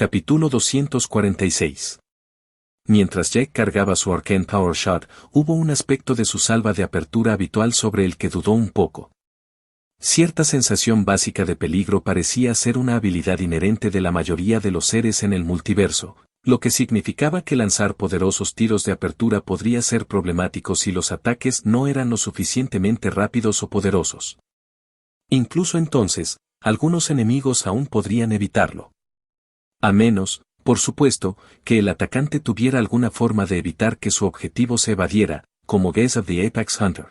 Capítulo 246. Mientras Jack cargaba su Arcane Power Shot, hubo un aspecto de su salva de apertura habitual sobre el que dudó un poco. Cierta sensación básica de peligro parecía ser una habilidad inherente de la mayoría de los seres en el multiverso, lo que significaba que lanzar poderosos tiros de apertura podría ser problemático si los ataques no eran lo suficientemente rápidos o poderosos. Incluso entonces, algunos enemigos aún podrían evitarlo. A menos, por supuesto, que el atacante tuviera alguna forma de evitar que su objetivo se evadiera, como Gaze of the Apex Hunter.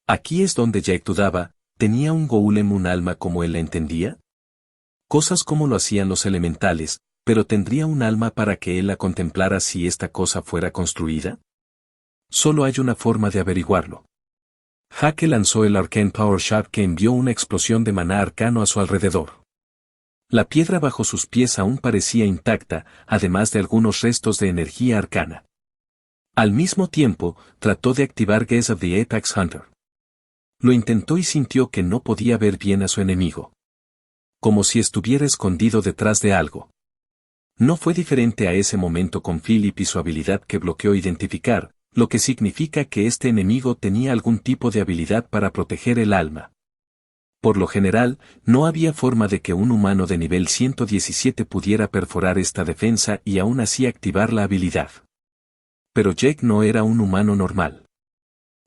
Aquí es donde Jack dudaba, ¿tenía un golem un alma como él la entendía? Cosas como lo hacían los elementales, pero ¿tendría un alma para que él la contemplara si esta cosa fuera construida? Solo hay una forma de averiguarlo. Jack lanzó el Arcane Power Shot que envió una explosión de maná arcano a su alrededor. La piedra bajo sus pies aún parecía intacta, además de algunos restos de energía arcana. Al mismo tiempo, trató de activar Gaze of the Apex Hunter. Lo intentó y sintió que no podía ver bien a su enemigo. Como si estuviera escondido detrás de algo. No fue diferente a ese momento con Philip y su habilidad que bloqueó identificar, lo que significa que este enemigo tenía algún tipo de habilidad para proteger el alma. Por lo general, no había forma de que un humano de nivel 117 pudiera perforar esta defensa y aún así activar la habilidad. Pero Jack no era un humano normal.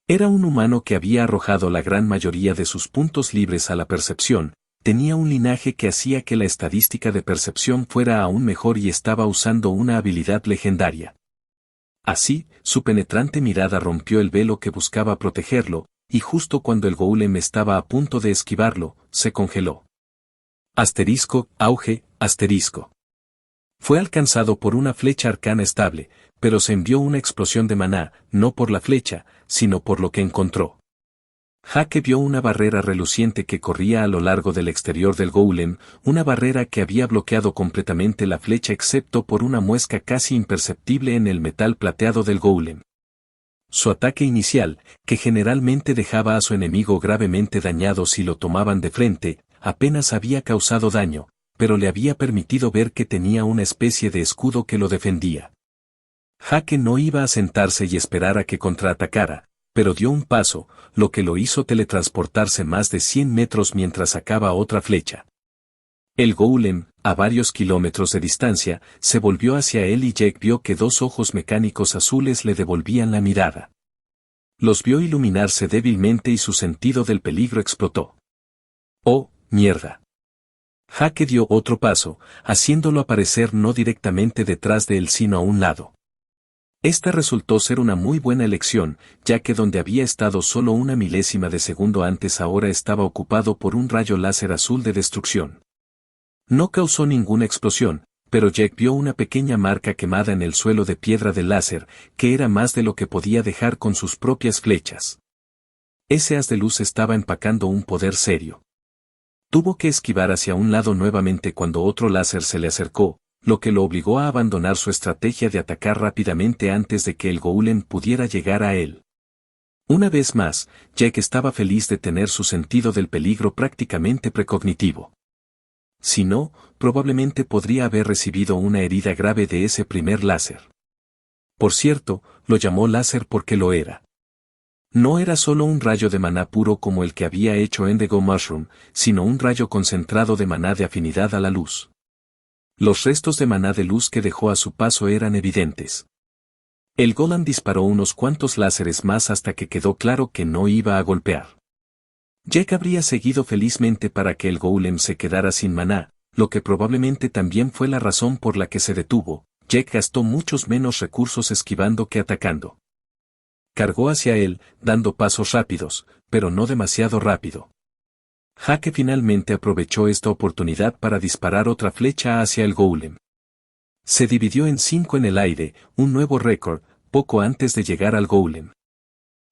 Era un humano que había arrojado la gran mayoría de sus puntos libres a la percepción, tenía un linaje que hacía que la estadística de percepción fuera aún mejor y estaba usando una habilidad legendaria. Así, su penetrante mirada rompió el velo que buscaba protegerlo, y justo cuando el golem estaba a punto de esquivarlo, se congeló. Auge. Fue alcanzado por una flecha arcana estable, pero se envió una explosión de maná, no por la flecha, sino por lo que encontró. Jack vio una barrera reluciente que corría a lo largo del exterior del golem, una barrera que había bloqueado completamente la flecha excepto por una muesca casi imperceptible en el metal plateado del golem. Su ataque inicial, que generalmente dejaba a su enemigo gravemente dañado si lo tomaban de frente, apenas había causado daño, pero le había permitido ver que tenía una especie de escudo que lo defendía. Jack no iba a sentarse y esperar a que contraatacara, pero dio un paso, lo que lo hizo teletransportarse más de 100 metros mientras sacaba otra flecha. El golem, a varios kilómetros de distancia, se volvió hacia él y Jack vio que dos ojos mecánicos azules le devolvían la mirada. Los vio iluminarse débilmente y su sentido del peligro explotó. ¡Oh, mierda! Jack dio otro paso, haciéndolo aparecer no directamente detrás de él sino a un lado. Esta resultó ser una muy buena elección, ya que donde había estado solo una milésima de segundo antes ahora estaba ocupado por un rayo láser azul de destrucción. No causó ninguna explosión, pero Jack vio una pequeña marca quemada en el suelo de piedra del láser, que era más de lo que podía dejar con sus propias flechas. Ese haz de luz estaba empacando un poder serio. Tuvo que esquivar hacia un lado nuevamente cuando otro láser se le acercó, lo que lo obligó a abandonar su estrategia de atacar rápidamente antes de que el golem pudiera llegar a él. Una vez más, Jack estaba feliz de tener su sentido del peligro prácticamente precognitivo. Si no, probablemente podría haber recibido una herida grave de ese primer láser. Por cierto, lo llamó láser porque lo era. No era solo un rayo de maná puro como el que había hecho Indigo Mushroom, sino un rayo concentrado de maná de afinidad a la luz. Los restos de maná de luz que dejó a su paso eran evidentes. El golem disparó unos cuantos láseres más hasta que quedó claro que no iba a golpear. Jack habría seguido felizmente para que el golem se quedara sin maná, lo que probablemente también fue la razón por la que se detuvo. Jack gastó muchos menos recursos esquivando que atacando. Cargó hacia él, dando pasos rápidos, pero no demasiado rápido. Jack finalmente aprovechó esta oportunidad para disparar otra flecha hacia el golem. Se dividió en 5 en el aire, un nuevo récord, poco antes de llegar al golem.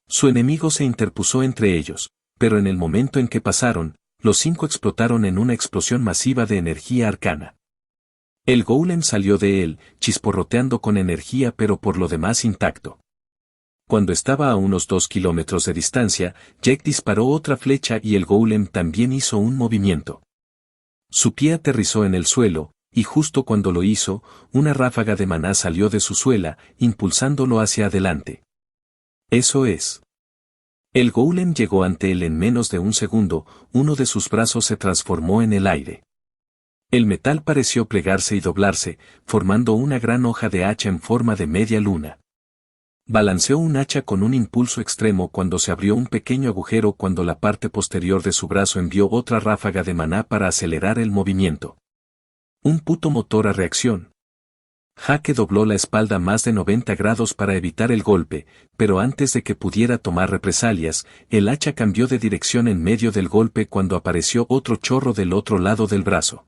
Su enemigo se interpuso entre ellos, pero en el momento en que pasaron, los 5 explotaron en una explosión masiva de energía arcana. El golem salió de él, chisporroteando con energía pero por lo demás intacto. Cuando estaba a unos 2 kilómetros de distancia, Jack disparó otra flecha y el golem también hizo un movimiento. Su pie aterrizó en el suelo, y justo cuando lo hizo, una ráfaga de maná salió de su suela, impulsándolo hacia adelante. Eso es. El golem llegó ante él en menos de un segundo, uno de sus brazos se transformó en el aire. El metal pareció plegarse y doblarse, formando una gran hoja de hacha en forma de media luna. Balanceó un hacha con un impulso extremo cuando se abrió un pequeño agujero cuando la parte posterior de su brazo envió otra ráfaga de maná para acelerar el movimiento. Un puto motor a reacción. Jake dobló la espalda más de 90 grados para evitar el golpe, pero antes de que pudiera tomar represalias, el hacha cambió de dirección en medio del golpe cuando apareció otro chorro del otro lado del brazo.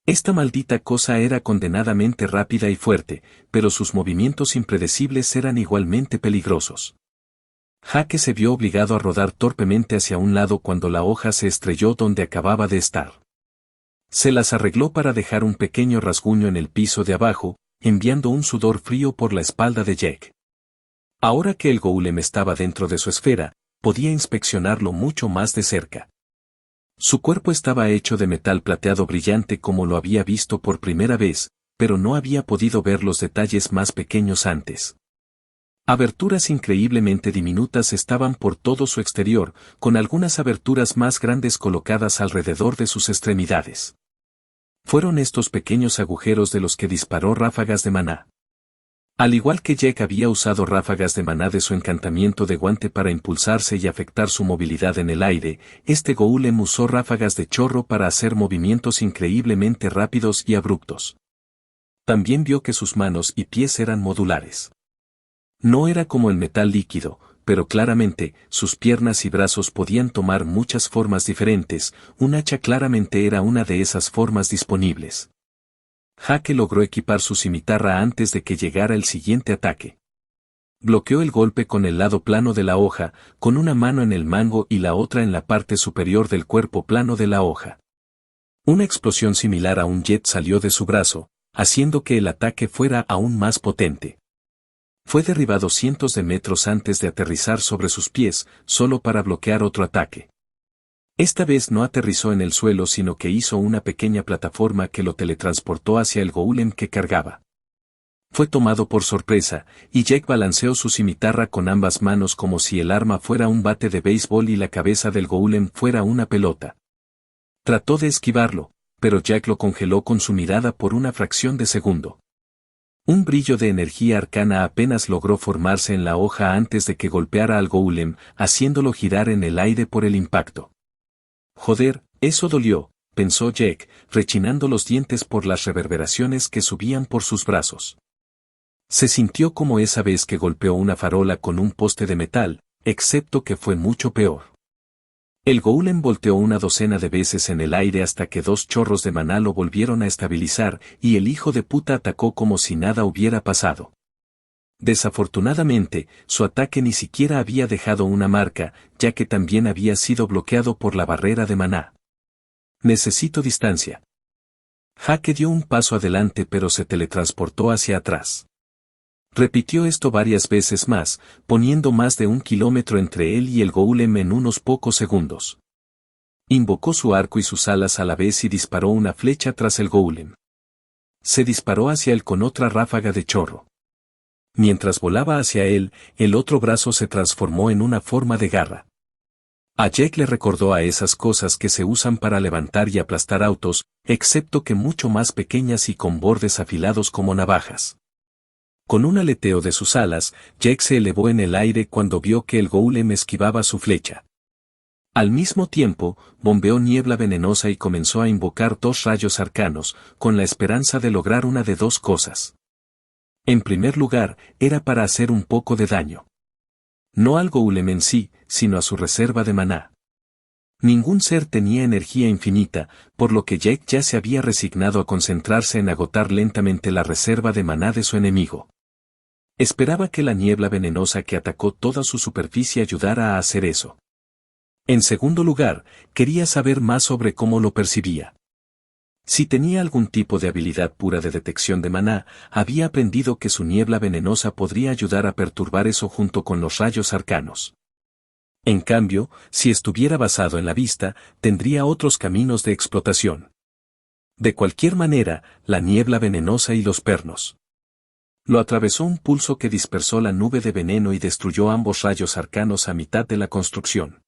Esta maldita cosa era condenadamente rápida y fuerte, pero sus movimientos impredecibles eran igualmente peligrosos. Jake se vio obligado a rodar torpemente hacia un lado cuando la hoja se estrelló donde acababa de estar. Se las arregló para dejar un pequeño rasguño en el piso de abajo, enviando un sudor frío por la espalda de Jake. Ahora que el golem estaba dentro de su esfera, podía inspeccionarlo mucho más de cerca. Su cuerpo estaba hecho de metal plateado brillante como lo había visto por primera vez, pero no había podido ver los detalles más pequeños antes. Aberturas increíblemente diminutas estaban por todo su exterior, con algunas aberturas más grandes colocadas alrededor de sus extremidades. Fueron estos pequeños agujeros de los que disparó ráfagas de maná. Al igual que Jake había usado ráfagas de maná de su encantamiento de guante para impulsarse y afectar su movilidad en el aire, este golem usó ráfagas de chorro para hacer movimientos increíblemente rápidos y abruptos. También vio que sus manos y pies eran modulares. No era como el metal líquido, pero claramente, sus piernas y brazos podían tomar muchas formas diferentes, un hacha claramente era una de esas formas disponibles. Jake logró equipar su cimitarra antes de que llegara el siguiente ataque. Bloqueó el golpe con el lado plano de la hoja, con una mano en el mango y la otra en la parte superior del cuerpo plano de la hoja. Una explosión similar a un jet salió de su brazo, haciendo que el ataque fuera aún más potente. Fue derribado cientos de metros antes de aterrizar sobre sus pies, solo para bloquear otro ataque. Esta vez no aterrizó en el suelo sino que hizo una pequeña plataforma que lo teletransportó hacia el golem que cargaba. Fue tomado por sorpresa, y Jake balanceó su cimitarra con ambas manos como si el arma fuera un bate de béisbol y la cabeza del golem fuera una pelota. Trató de esquivarlo, pero Jake lo congeló con su mirada por una fracción de segundo. Un brillo de energía arcana apenas logró formarse en la hoja antes de que golpeara al golem, haciéndolo girar en el aire por el impacto. Joder, eso dolió, pensó Jake, rechinando los dientes por las reverberaciones que subían por sus brazos. Se sintió como esa vez que golpeó una farola con un poste de metal, excepto que fue mucho peor. El golem volteó una docena de veces en el aire hasta que dos chorros de maná lo volvieron a estabilizar, y el hijo de puta atacó como si nada hubiera pasado. Desafortunadamente, su ataque ni siquiera había dejado una marca, ya que también había sido bloqueado por la barrera de maná. Necesito distancia. Jake dio un paso adelante pero se teletransportó hacia atrás. Repitió esto varias veces más, poniendo más de 1 kilómetro entre él y el golem en unos pocos segundos. Invocó su arco y sus alas a la vez y disparó una flecha tras el golem. Se disparó hacia él con otra ráfaga de chorro. Mientras volaba hacia él, el otro brazo se transformó en una forma de garra. A Jake le recordó a esas cosas que se usan para levantar y aplastar autos, excepto que mucho más pequeñas y con bordes afilados como navajas. Con un aleteo de sus alas, Jake se elevó en el aire cuando vio que el golem esquivaba su flecha. Al mismo tiempo, bombeó niebla venenosa y comenzó a invocar 2 rayos arcanos, con la esperanza de lograr una de 2 cosas. En primer lugar, era para hacer un poco de daño. No al golem en sí, sino a su reserva de maná. Ningún ser tenía energía infinita, por lo que Jake ya se había resignado a concentrarse en agotar lentamente la reserva de maná de su enemigo. Esperaba que la niebla venenosa que atacó toda su superficie ayudara a hacer eso. En segundo lugar, quería saber más sobre cómo lo percibía. Si tenía algún tipo de habilidad pura de detección de maná, había aprendido que su niebla venenosa podría ayudar a perturbar eso junto con los rayos arcanos. En cambio, si estuviera basado en la vista, tendría otros caminos de explotación. De cualquier manera, la niebla venenosa y los pernos. Lo atravesó un pulso que dispersó la nube de veneno y destruyó ambos rayos arcanos a mitad de la construcción.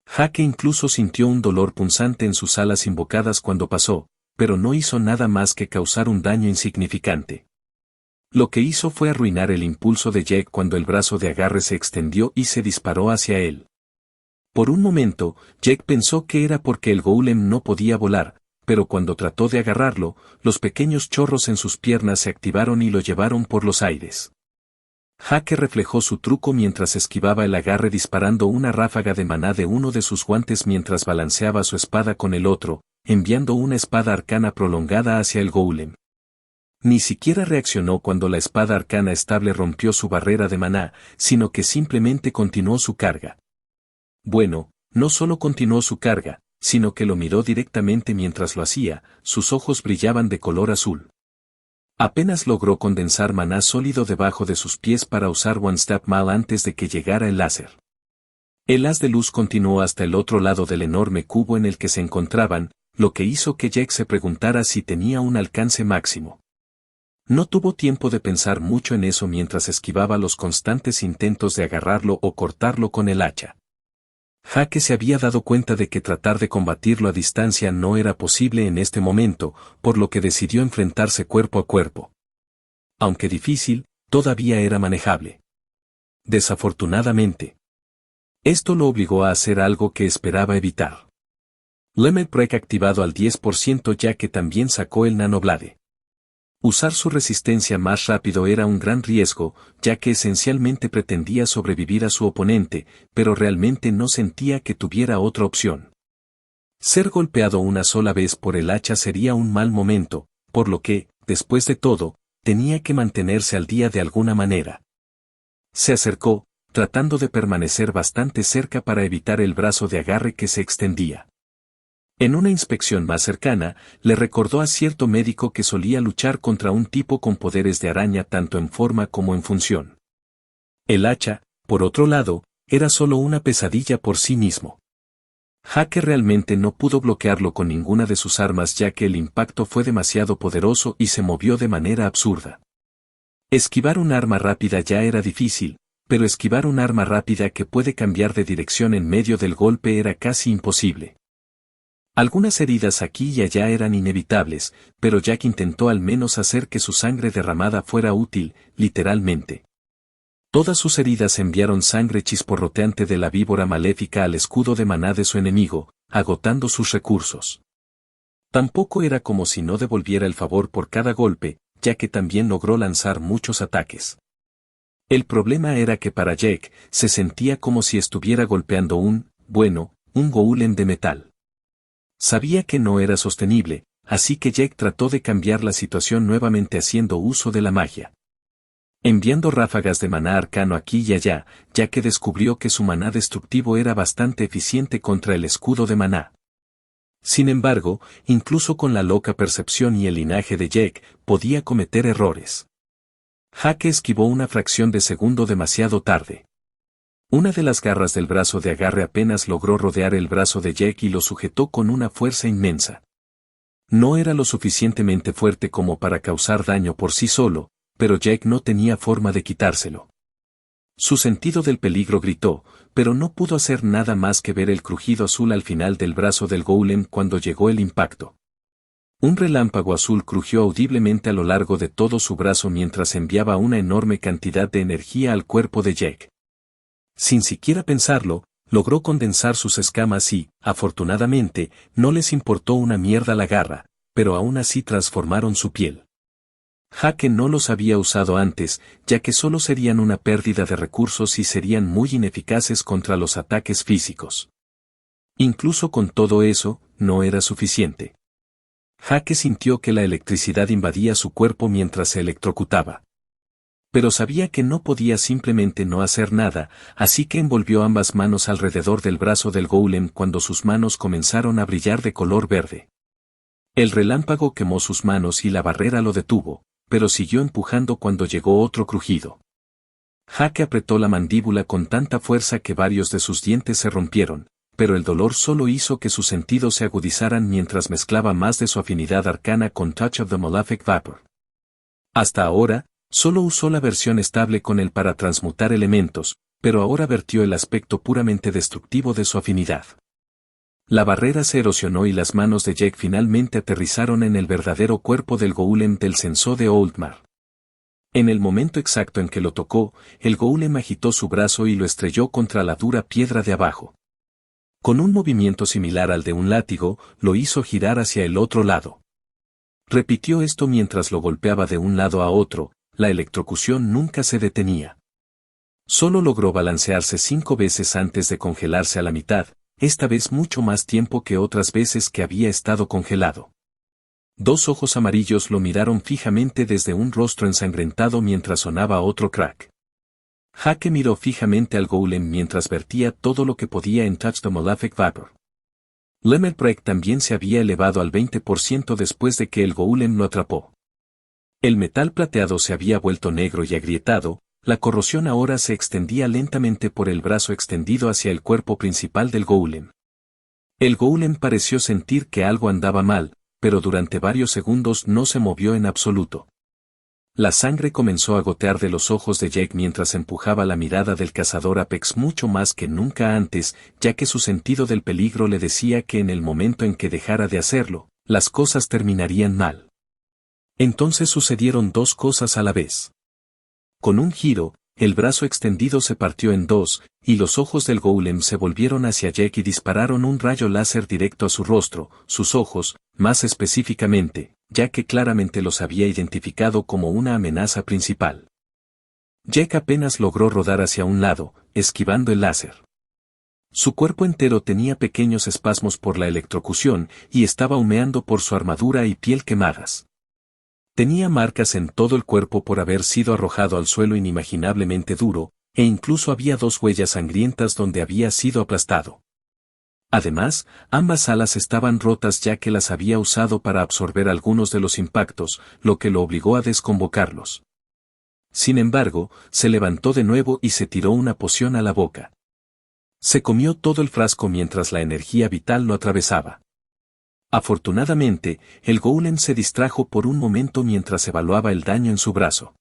Jake incluso sintió un dolor punzante en sus alas invocadas cuando pasó, pero no hizo nada más que causar un daño insignificante. Lo que hizo fue arruinar el impulso de Jake cuando el brazo de agarre se extendió y se disparó hacia él. Por un momento, Jake pensó que era porque el golem no podía volar, pero cuando trató de agarrarlo, los pequeños chorros en sus piernas se activaron y lo llevaron por los aires. Jake reflejó su truco mientras esquivaba el agarre disparando una ráfaga de maná de uno de sus guantes mientras balanceaba su espada con el otro, enviando una espada arcana prolongada hacia el golem. Ni siquiera reaccionó cuando la espada arcana estable rompió su barrera de maná, sino que simplemente continuó su carga. Bueno, no solo continuó su carga, sino que lo miró directamente mientras lo hacía, sus ojos brillaban de color azul. Apenas logró condensar maná sólido debajo de sus pies para usar One Step Mal antes de que llegara el láser. El haz de luz continuó hasta el otro lado del enorme cubo en el que se encontraban, lo que hizo que Jake se preguntara si tenía un alcance máximo. No tuvo tiempo de pensar mucho en eso mientras esquivaba los constantes intentos de agarrarlo o cortarlo con el hacha. Jake se había dado cuenta de que tratar de combatirlo a distancia no era posible en este momento, por lo que decidió enfrentarse cuerpo a cuerpo. Aunque difícil, todavía era manejable. Desafortunadamente, esto lo obligó a hacer algo que esperaba evitar. Limit Break activado al 10% ya que también sacó el Nanoblade. Usar su resistencia más rápido era un gran riesgo, ya que esencialmente pretendía sobrevivir a su oponente, pero realmente no sentía que tuviera otra opción. Ser golpeado una sola vez por el hacha sería un mal momento, por lo que, después de todo, tenía que mantenerse al día de alguna manera. Se acercó, tratando de permanecer bastante cerca para evitar el brazo de agarre que se extendía. En una inspección más cercana, le recordó a cierto médico que solía luchar contra un tipo con poderes de araña tanto en forma como en función. El hacha, por otro lado, era solo una pesadilla por sí mismo. Jake realmente no pudo bloquearlo con ninguna de sus armas ya que el impacto fue demasiado poderoso y se movió de manera absurda. Esquivar un arma rápida ya era difícil, pero esquivar un arma rápida que puede cambiar de dirección en medio del golpe era casi imposible. Algunas heridas aquí y allá eran inevitables, pero Jack intentó al menos hacer que su sangre derramada fuera útil, literalmente. Todas sus heridas enviaron sangre chisporroteante de la víbora maléfica al escudo de maná de su enemigo, agotando sus recursos. Tampoco era como si no devolviera el favor por cada golpe, ya que también logró lanzar muchos ataques. El problema era que para Jack, se sentía como si estuviera golpeando un golem de metal. Sabía que no era sostenible, así que Jake trató de cambiar la situación nuevamente haciendo uso de la magia. Enviando ráfagas de maná arcano aquí y allá, ya que descubrió que su maná destructivo era bastante eficiente contra el escudo de maná. Sin embargo, incluso con la loca percepción y el linaje de Jake, podía cometer errores. Jake esquivó una fracción de segundo demasiado tarde. Una de las garras del brazo de agarre apenas logró rodear el brazo de Jake y lo sujetó con una fuerza inmensa. No era lo suficientemente fuerte como para causar daño por sí solo, pero Jake no tenía forma de quitárselo. Su sentido del peligro gritó, pero no pudo hacer nada más que ver el crujido azul al final del brazo del golem cuando llegó el impacto. Un relámpago azul crujió audiblemente a lo largo de todo su brazo mientras enviaba una enorme cantidad de energía al cuerpo de Jake. Sin siquiera pensarlo, logró condensar sus escamas y, afortunadamente, no les importó una mierda la garra, pero aún así transformaron su piel. Jake no los había usado antes, ya que solo serían una pérdida de recursos y serían muy ineficaces contra los ataques físicos. Incluso con todo eso, no era suficiente. Jake sintió que la electricidad invadía su cuerpo mientras se electrocutaba. Pero sabía que no podía simplemente no hacer nada, así que envolvió ambas manos alrededor del brazo del golem cuando sus manos comenzaron a brillar de color verde. El relámpago quemó sus manos y la barrera lo detuvo, pero siguió empujando cuando llegó otro crujido. Jake apretó la mandíbula con tanta fuerza que varios de sus dientes se rompieron, pero el dolor solo hizo que sus sentidos se agudizaran mientras mezclaba más de su afinidad arcana con Touch of the Malefic Vapor. Hasta ahora, solo usó la versión estable con él para transmutar elementos, pero ahora vertió el aspecto puramente destructivo de su afinidad. La barrera se erosionó y las manos de Jake finalmente aterrizaron en el verdadero cuerpo del golem del censo de Oldmar. En el momento exacto en que lo tocó, el golem agitó su brazo y lo estrelló contra la dura piedra de abajo. Con un movimiento similar al de un látigo, lo hizo girar hacia el otro lado. Repitió esto mientras lo golpeaba de un lado a otro, la electrocución nunca se detenía. Solo logró balancearse 5 veces antes de congelarse a la mitad, esta vez mucho más tiempo que otras veces que había estado congelado. 2 ojos amarillos lo miraron fijamente desde un rostro ensangrentado mientras sonaba otro crack. Jake miró fijamente al golem mientras vertía todo lo que podía en Touch the Malefic Vapor. Lemmelbrecht también se había elevado al 20% después de que el golem lo atrapó. El metal plateado se había vuelto negro y agrietado, la corrosión ahora se extendía lentamente por el brazo extendido hacia el cuerpo principal del golem. El golem pareció sentir que algo andaba mal, pero durante varios segundos no se movió en absoluto. La sangre comenzó a gotear de los ojos de Jake mientras empujaba la mirada del cazador Apex mucho más que nunca antes, ya que su sentido del peligro le decía que en el momento en que dejara de hacerlo, las cosas terminarían mal. Entonces sucedieron 2 cosas a la vez. Con un giro, el brazo extendido se partió en 2, y los ojos del golem se volvieron hacia Jake y dispararon un rayo láser directo a su rostro, sus ojos, más específicamente, ya que claramente los había identificado como una amenaza principal. Jake apenas logró rodar hacia un lado, esquivando el láser. Su cuerpo entero tenía pequeños espasmos por la electrocución y estaba humeando por su armadura y piel quemadas. Tenía marcas en todo el cuerpo por haber sido arrojado al suelo inimaginablemente duro, e incluso había 2 huellas sangrientas donde había sido aplastado. Además, ambas alas estaban rotas ya que las había usado para absorber algunos de los impactos, lo que lo obligó a desconvocarlos. Sin embargo, se levantó de nuevo y se tiró una poción a la boca. Se comió todo el frasco mientras la energía vital lo atravesaba. Afortunadamente, el golem se distrajo por un momento mientras evaluaba el daño en su brazo.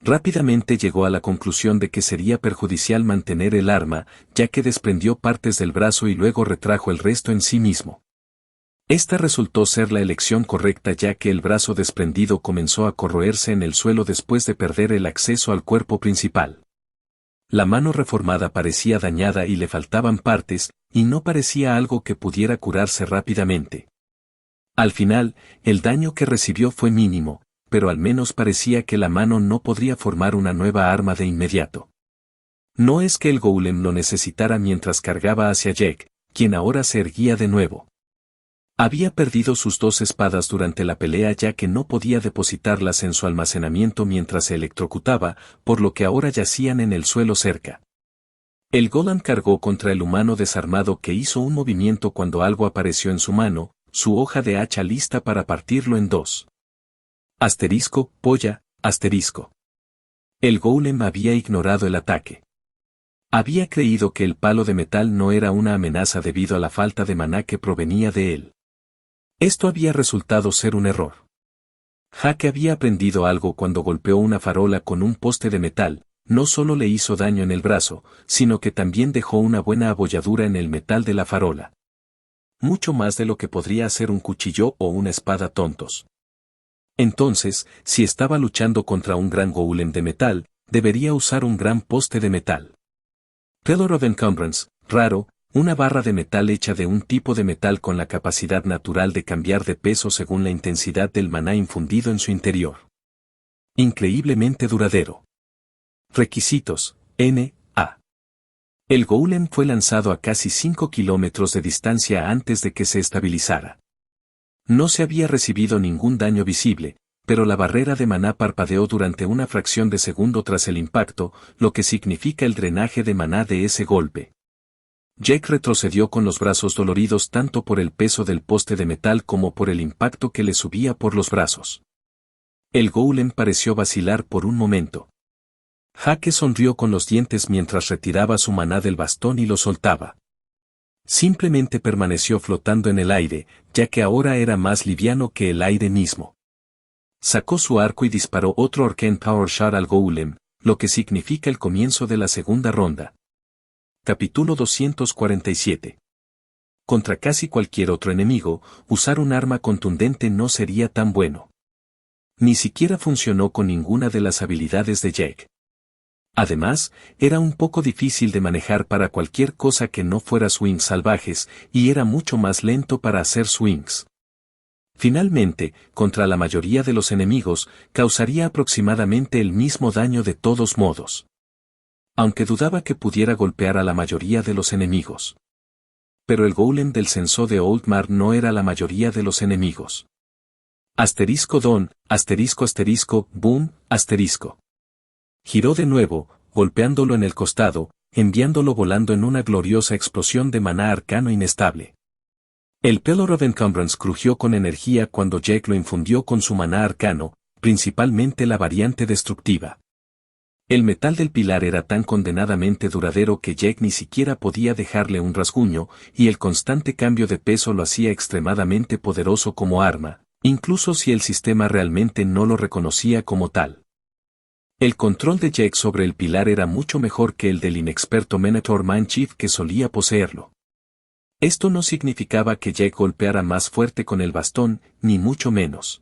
Rápidamente llegó a la conclusión de que sería perjudicial mantener el arma, ya que desprendió partes del brazo y luego retrajo el resto en sí mismo. Esta resultó ser la elección correcta ya que el brazo desprendido comenzó a corroerse en el suelo después de perder el acceso al cuerpo principal. La mano reformada parecía dañada y le faltaban partes, y no parecía algo que pudiera curarse rápidamente. Al final, el daño que recibió fue mínimo, pero al menos parecía que la mano no podría formar una nueva arma de inmediato. No es que el golem lo necesitara mientras cargaba hacia Jake, quien ahora se erguía de nuevo. Había perdido sus 2 espadas durante la pelea ya que no podía depositarlas en su almacenamiento mientras se electrocutaba, por lo que ahora yacían en el suelo cerca. El golem cargó contra el humano desarmado que hizo un movimiento cuando algo apareció en su mano, su hoja de hacha lista para partirlo en 2. Asterisco, polla, asterisco. El golem había ignorado el ataque. Había creído que el palo de metal no era una amenaza debido a la falta de maná que provenía de él. Esto había resultado ser un error. Jake había aprendido algo cuando golpeó una farola con un poste de metal, no solo le hizo daño en el brazo, sino que también dejó una buena abolladura en el metal de la farola. Mucho más de lo que podría hacer un cuchillo o una espada tontos. Entonces, si estaba luchando contra un gran golem de metal, debería usar un gran poste de metal. Pillar of Encumbrance, raro, una barra de metal hecha de un tipo de metal con la capacidad natural de cambiar de peso según la intensidad del maná infundido en su interior. Increíblemente duradero. Requisitos, N.A. El golem fue lanzado a casi 5 kilómetros de distancia antes de que se estabilizara. No se había recibido ningún daño visible, pero la barrera de maná parpadeó durante una fracción de segundo tras el impacto, lo que significa el drenaje de maná de ese golpe. Jake retrocedió con los brazos doloridos tanto por el peso del poste de metal como por el impacto que le subía por los brazos. El golem pareció vacilar por un momento. Jake sonrió con los dientes mientras retiraba su maná del bastón y lo soltaba. Simplemente permaneció flotando en el aire, ya que ahora era más liviano que el aire mismo. Sacó su arco y disparó otro Arcane Power Shot al Golem, lo que significa el comienzo de la segunda ronda. Capítulo 247. Contra casi cualquier otro enemigo, usar un arma contundente no sería tan bueno. Ni siquiera funcionó con ninguna de las habilidades de Jack. Además, era un poco difícil de manejar para cualquier cosa que no fuera swings salvajes, y era mucho más lento para hacer swings. Finalmente, contra la mayoría de los enemigos, causaría aproximadamente el mismo daño de todos modos. Aunque dudaba que pudiera golpear a la mayoría de los enemigos. Pero el golem del censo de Oldmar no era la mayoría de los enemigos. Don, boom, asterisco. Giró de nuevo, golpeándolo en el costado, enviándolo volando en una gloriosa explosión de maná arcano inestable. El Pillar of Encumbrance crujió con energía cuando Jack lo infundió con su maná arcano, principalmente la variante destructiva. El metal del pilar era tan condenadamente duradero que Jack ni siquiera podía dejarle un rasguño, y el constante cambio de peso lo hacía extremadamente poderoso como arma, incluso si el sistema realmente no lo reconocía como tal. El control de Jack sobre el pilar era mucho mejor que el del inexperto Minotaur Manchief que solía poseerlo. Esto no significaba que Jack golpeara más fuerte con el bastón, ni mucho menos.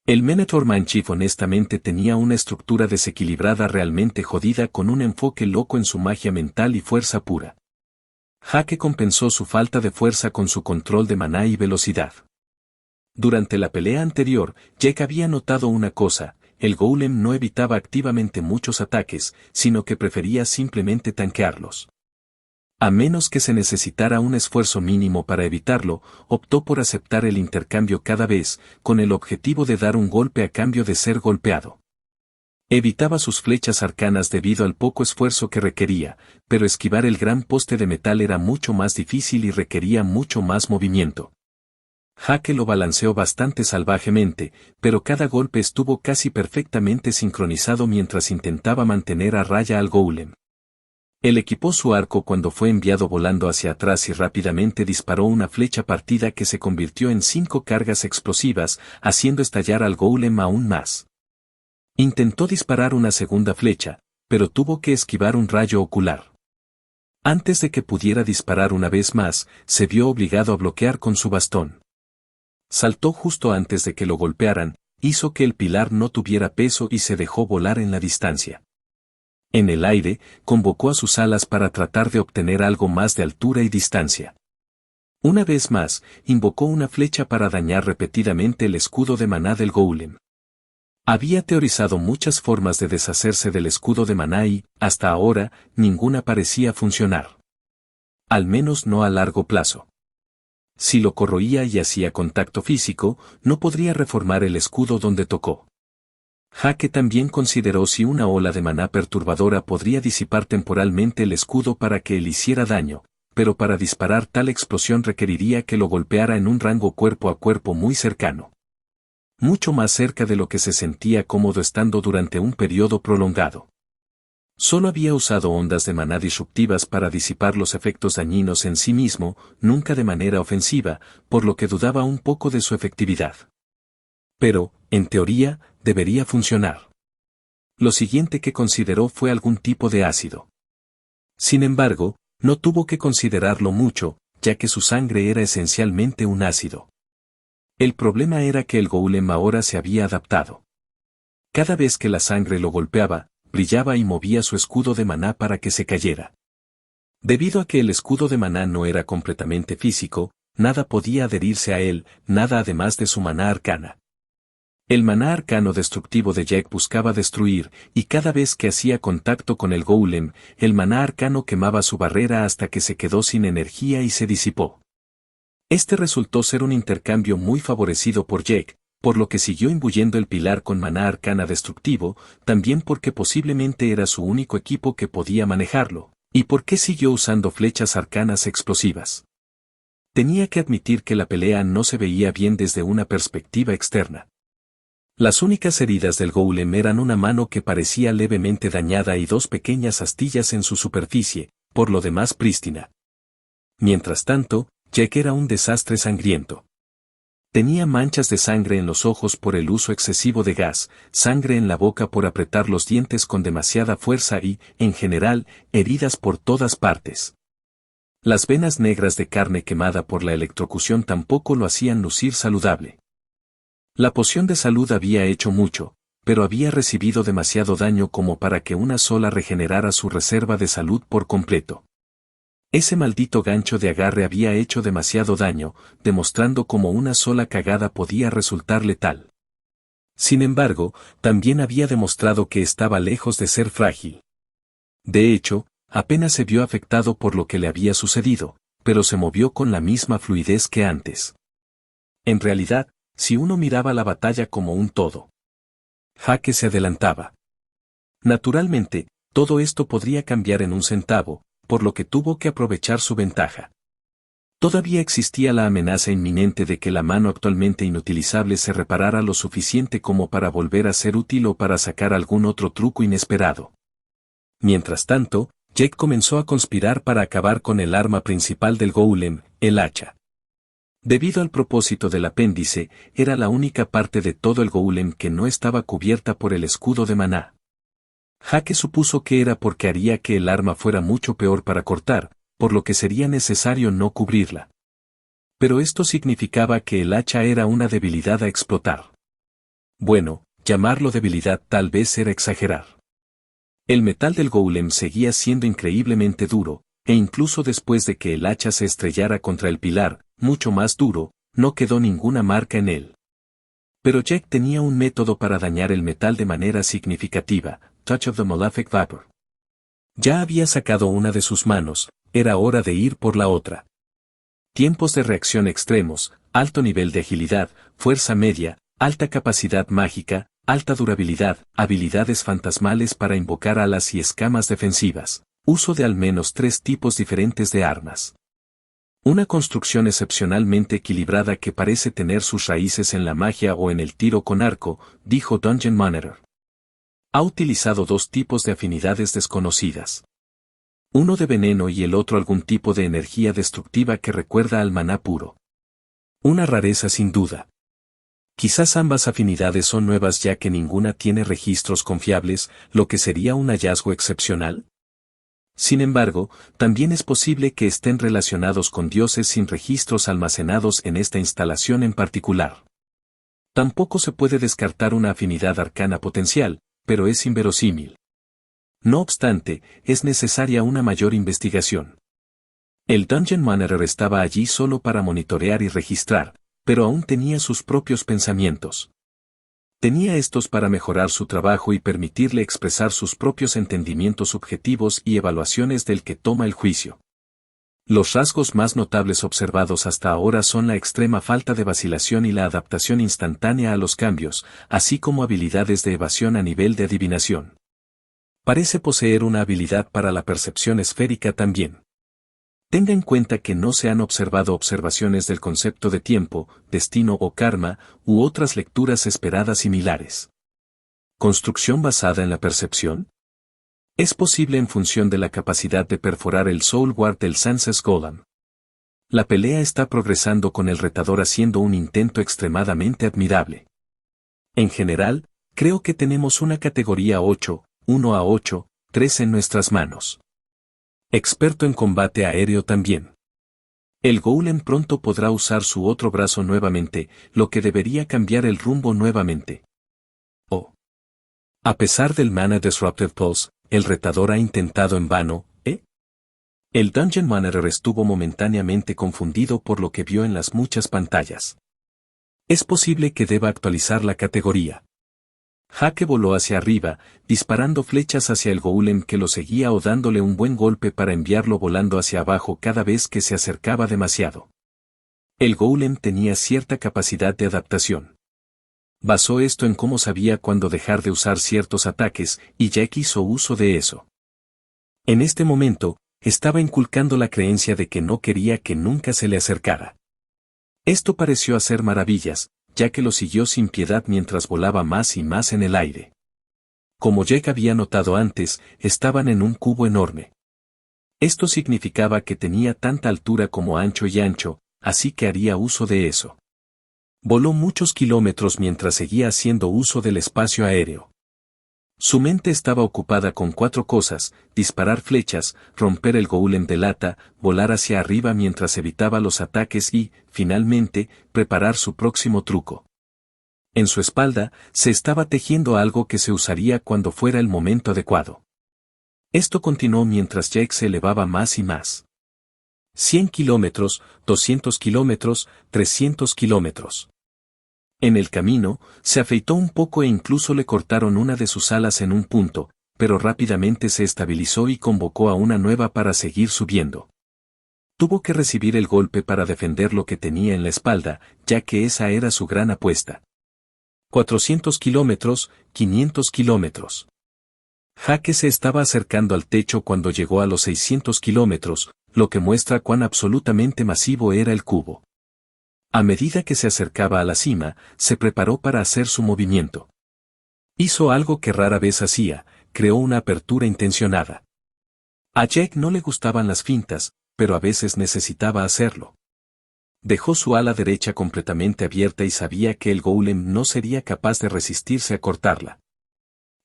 El Minotaur Manchief honestamente tenía una estructura desequilibrada realmente jodida con un enfoque loco en su magia mental y fuerza pura. Hake compensó su falta de fuerza con su control de maná y velocidad. Durante la pelea anterior, Jack había notado una cosa: el golem no evitaba activamente muchos ataques, sino que prefería simplemente tanquearlos. A menos que se necesitara un esfuerzo mínimo para evitarlo, optó por aceptar el intercambio cada vez, con el objetivo de dar un golpe a cambio de ser golpeado. Evitaba sus flechas arcanas debido al poco esfuerzo que requería, pero esquivar el gran poste de metal era mucho más difícil y requería mucho más movimiento. Hake lo balanceó bastante salvajemente, pero cada golpe estuvo casi perfectamente sincronizado mientras intentaba mantener a raya al golem. Él equipó su arco cuando fue enviado volando hacia atrás y rápidamente disparó una flecha partida que se convirtió en 5 cargas explosivas, haciendo estallar al golem aún más. Intentó disparar una segunda flecha, pero tuvo que esquivar un rayo ocular. Antes de que pudiera disparar una vez más, se vio obligado a bloquear con su bastón. Saltó justo antes de que lo golpearan, hizo que el pilar no tuviera peso y se dejó volar en la distancia. En el aire, convocó a sus alas para tratar de obtener algo más de altura y distancia. Una vez más, invocó una flecha para dañar repetidamente el escudo de maná del golem. Había teorizado muchas formas de deshacerse del escudo de maná y, hasta ahora, ninguna parecía funcionar. Al menos no a largo plazo. Si lo corroía y hacía contacto físico, no podría reformar el escudo donde tocó. Hake también consideró si una ola de maná perturbadora podría disipar temporalmente el escudo para que él hiciera daño, pero para disparar tal explosión requeriría que lo golpeara en un rango cuerpo a cuerpo muy cercano. Mucho más cerca de lo que se sentía cómodo estando durante un periodo prolongado. Solo había usado ondas de maná disruptivas para disipar los efectos dañinos en sí mismo, nunca de manera ofensiva, por lo que dudaba un poco de su efectividad. Pero, en teoría, debería funcionar. Lo siguiente que consideró fue algún tipo de ácido. Sin embargo, no tuvo que considerarlo mucho, ya que su sangre era esencialmente un ácido. El problema era que el golem ahora se había adaptado. Cada vez que la sangre lo golpeaba, brillaba y movía su escudo de maná para que se cayera. Debido a que el escudo de maná no era completamente físico, nada podía adherirse a él, nada además de su maná arcana. El maná arcano destructivo de Jack buscaba destruir, y cada vez que hacía contacto con el golem, el maná arcano quemaba su barrera hasta que se quedó sin energía y se disipó. Este resultó ser un intercambio muy favorecido por Jack, por lo que siguió imbuyendo el pilar con maná arcana destructivo, también porque posiblemente era su único equipo que podía manejarlo, y porque siguió usando flechas arcanas explosivas. Tenía que admitir que la pelea no se veía bien desde una perspectiva externa. Las únicas heridas del golem eran una mano que parecía levemente dañada y 2 pequeñas astillas en su superficie, por lo demás prístina. Mientras tanto, Jack era un desastre sangriento. Tenía manchas de sangre en los ojos por el uso excesivo de gas, sangre en la boca por apretar los dientes con demasiada fuerza y, en general, heridas por todas partes. Las venas negras de carne quemada por la electrocución tampoco lo hacían lucir saludable. La poción de salud había hecho mucho, pero había recibido demasiado daño como para que una sola regenerara su reserva de salud por completo. Ese maldito gancho de agarre había hecho demasiado daño, demostrando cómo una sola cagada podía resultar letal. Sin embargo, también había demostrado que estaba lejos de ser frágil. De hecho, apenas se vio afectado por lo que le había sucedido, pero se movió con la misma fluidez que antes. En realidad, si uno miraba la batalla como un todo, Jake se adelantaba. Naturalmente, todo esto podría cambiar en un centavo, por lo que tuvo que aprovechar su ventaja. Todavía existía la amenaza inminente de que la mano actualmente inutilizable se reparara lo suficiente como para volver a ser útil o para sacar algún otro truco inesperado. Mientras tanto, Jake comenzó a conspirar para acabar con el arma principal del golem, el hacha. Debido al propósito del apéndice, era la única parte de todo el golem que no estaba cubierta por el escudo de maná. Jake supuso que era porque haría que el arma fuera mucho peor para cortar, por lo que sería necesario no cubrirla. Pero esto significaba que el hacha era una debilidad a explotar. Bueno, llamarlo debilidad tal vez era exagerar. El metal del golem seguía siendo increíblemente duro, e incluso después de que el hacha se estrellara contra el pilar, mucho más duro, no quedó ninguna marca en él. Pero Jack tenía un método para dañar el metal de manera significativa, Touch of the Malefic Vapor. Ya había sacado una de sus manos, era hora de ir por la otra. Tiempos de reacción extremos, alto nivel de agilidad, fuerza media, alta capacidad mágica, alta durabilidad, habilidades fantasmales para invocar alas y escamas defensivas, uso de al menos 3 tipos diferentes de armas. Una construcción excepcionalmente equilibrada que parece tener sus raíces en la magia o en el tiro con arco, dijo Dungeon Monitor. Ha utilizado 2 tipos de afinidades desconocidas. Uno de veneno y el otro algún tipo de energía destructiva que recuerda al maná puro. Una rareza sin duda. Quizás ambas afinidades son nuevas ya que ninguna tiene registros confiables, lo que sería un hallazgo excepcional. Sin embargo, también es posible que estén relacionados con dioses sin registros almacenados en esta instalación en particular. Tampoco se puede descartar una afinidad arcana potencial, pero es inverosímil. No obstante, es necesaria una mayor investigación. El Dungeon Monitor estaba allí solo para monitorear y registrar, pero aún tenía sus propios pensamientos. Tenía estos para mejorar su trabajo y permitirle expresar sus propios entendimientos subjetivos y evaluaciones del que toma el juicio. Los rasgos más notables observados hasta ahora son la extrema falta de vacilación y la adaptación instantánea a los cambios, así como habilidades de evasión a nivel de adivinación. Parece poseer una habilidad para la percepción esférica también. Tenga en cuenta que no se han observado observaciones del concepto de tiempo, destino o karma, u otras lecturas esperadas similares. ¿Construcción basada en la percepción? Es posible en función de la capacidad de perforar el Soul Ward del Senses Golem. La pelea está progresando con el retador haciendo un intento extremadamente admirable. En general, creo que tenemos una categoría 8, 1 a 8, 3 en nuestras manos. Experto en combate aéreo también. El golem pronto podrá usar su otro brazo nuevamente, lo que debería cambiar el rumbo nuevamente. Oh. A pesar del Mana Disrupted Pulse, el retador ha intentado en vano, ¿eh? El Dungeon Monitor estuvo momentáneamente confundido por lo que vio en las muchas pantallas. Es posible que deba actualizar la categoría. Jake voló hacia arriba, disparando flechas hacia el golem que lo seguía o dándole un buen golpe para enviarlo volando hacia abajo cada vez que se acercaba demasiado. El golem tenía cierta capacidad de adaptación. Basó esto en cómo sabía cuándo dejar de usar ciertos ataques, y Jack hizo uso de eso. En este momento, estaba inculcando la creencia de que no quería que nunca se le acercara. Esto pareció hacer maravillas, ya que lo siguió sin piedad mientras volaba más y más en el aire. Como Jack había notado antes, estaban en un cubo enorme. Esto significaba que tenía tanta altura como ancho y ancho, así que haría uso de eso. Voló muchos kilómetros mientras seguía haciendo uso del espacio aéreo. Su mente estaba ocupada con 4 cosas: disparar flechas, romper el golem de lata, volar hacia arriba mientras evitaba los ataques y, finalmente, preparar su próximo truco. En su espalda, se estaba tejiendo algo que se usaría cuando fuera el momento adecuado. Esto continuó mientras Jake se elevaba más y más. 100 kilómetros, 200 kilómetros, 300 kilómetros. En el camino, se afeitó un poco e incluso le cortaron una de sus alas en un punto, pero rápidamente se estabilizó y convocó a una nueva para seguir subiendo. Tuvo que recibir el golpe para defender lo que tenía en la espalda, ya que esa era su gran apuesta. 400 kilómetros, 500 kilómetros. Jake se estaba acercando al techo cuando llegó a los 600 kilómetros, lo que muestra cuán absolutamente masivo era el cubo. A medida que se acercaba a la cima, se preparó para hacer su movimiento. Hizo algo que rara vez hacía: creó una apertura intencionada. A Jake no le gustaban las fintas, pero a veces necesitaba hacerlo. Dejó su ala derecha completamente abierta y sabía que el golem no sería capaz de resistirse a cortarla.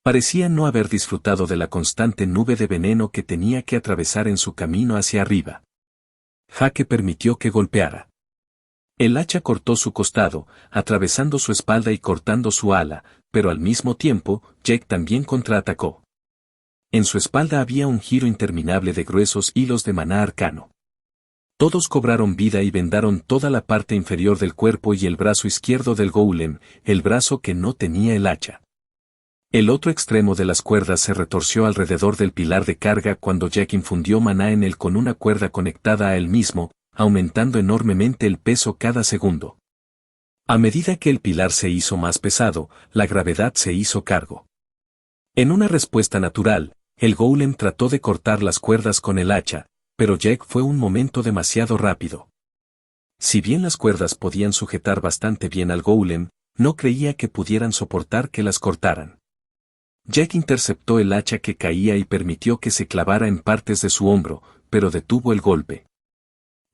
Parecía no haber disfrutado de la constante nube de veneno que tenía que atravesar en su camino hacia arriba. Jake permitió que golpeara. El hacha cortó su costado, atravesando su espalda y cortando su ala, pero al mismo tiempo, Jake también contraatacó. En su espalda había un giro interminable de gruesos hilos de maná arcano. Todos cobraron vida y vendaron toda la parte inferior del cuerpo y el brazo izquierdo del golem, el brazo que no tenía el hacha. El otro extremo de las cuerdas se retorció alrededor del pilar de carga cuando Jake infundió maná en él con una cuerda conectada a él mismo, aumentando enormemente el peso cada segundo. A medida que el pilar se hizo más pesado, la gravedad se hizo cargo. En una respuesta natural, el golem trató de cortar las cuerdas con el hacha, pero Jake fue un momento demasiado rápido. Si bien las cuerdas podían sujetar bastante bien al golem, no creía que pudieran soportar que las cortaran. Jake interceptó el hacha que caía y permitió que se clavara en partes de su hombro, pero detuvo el golpe.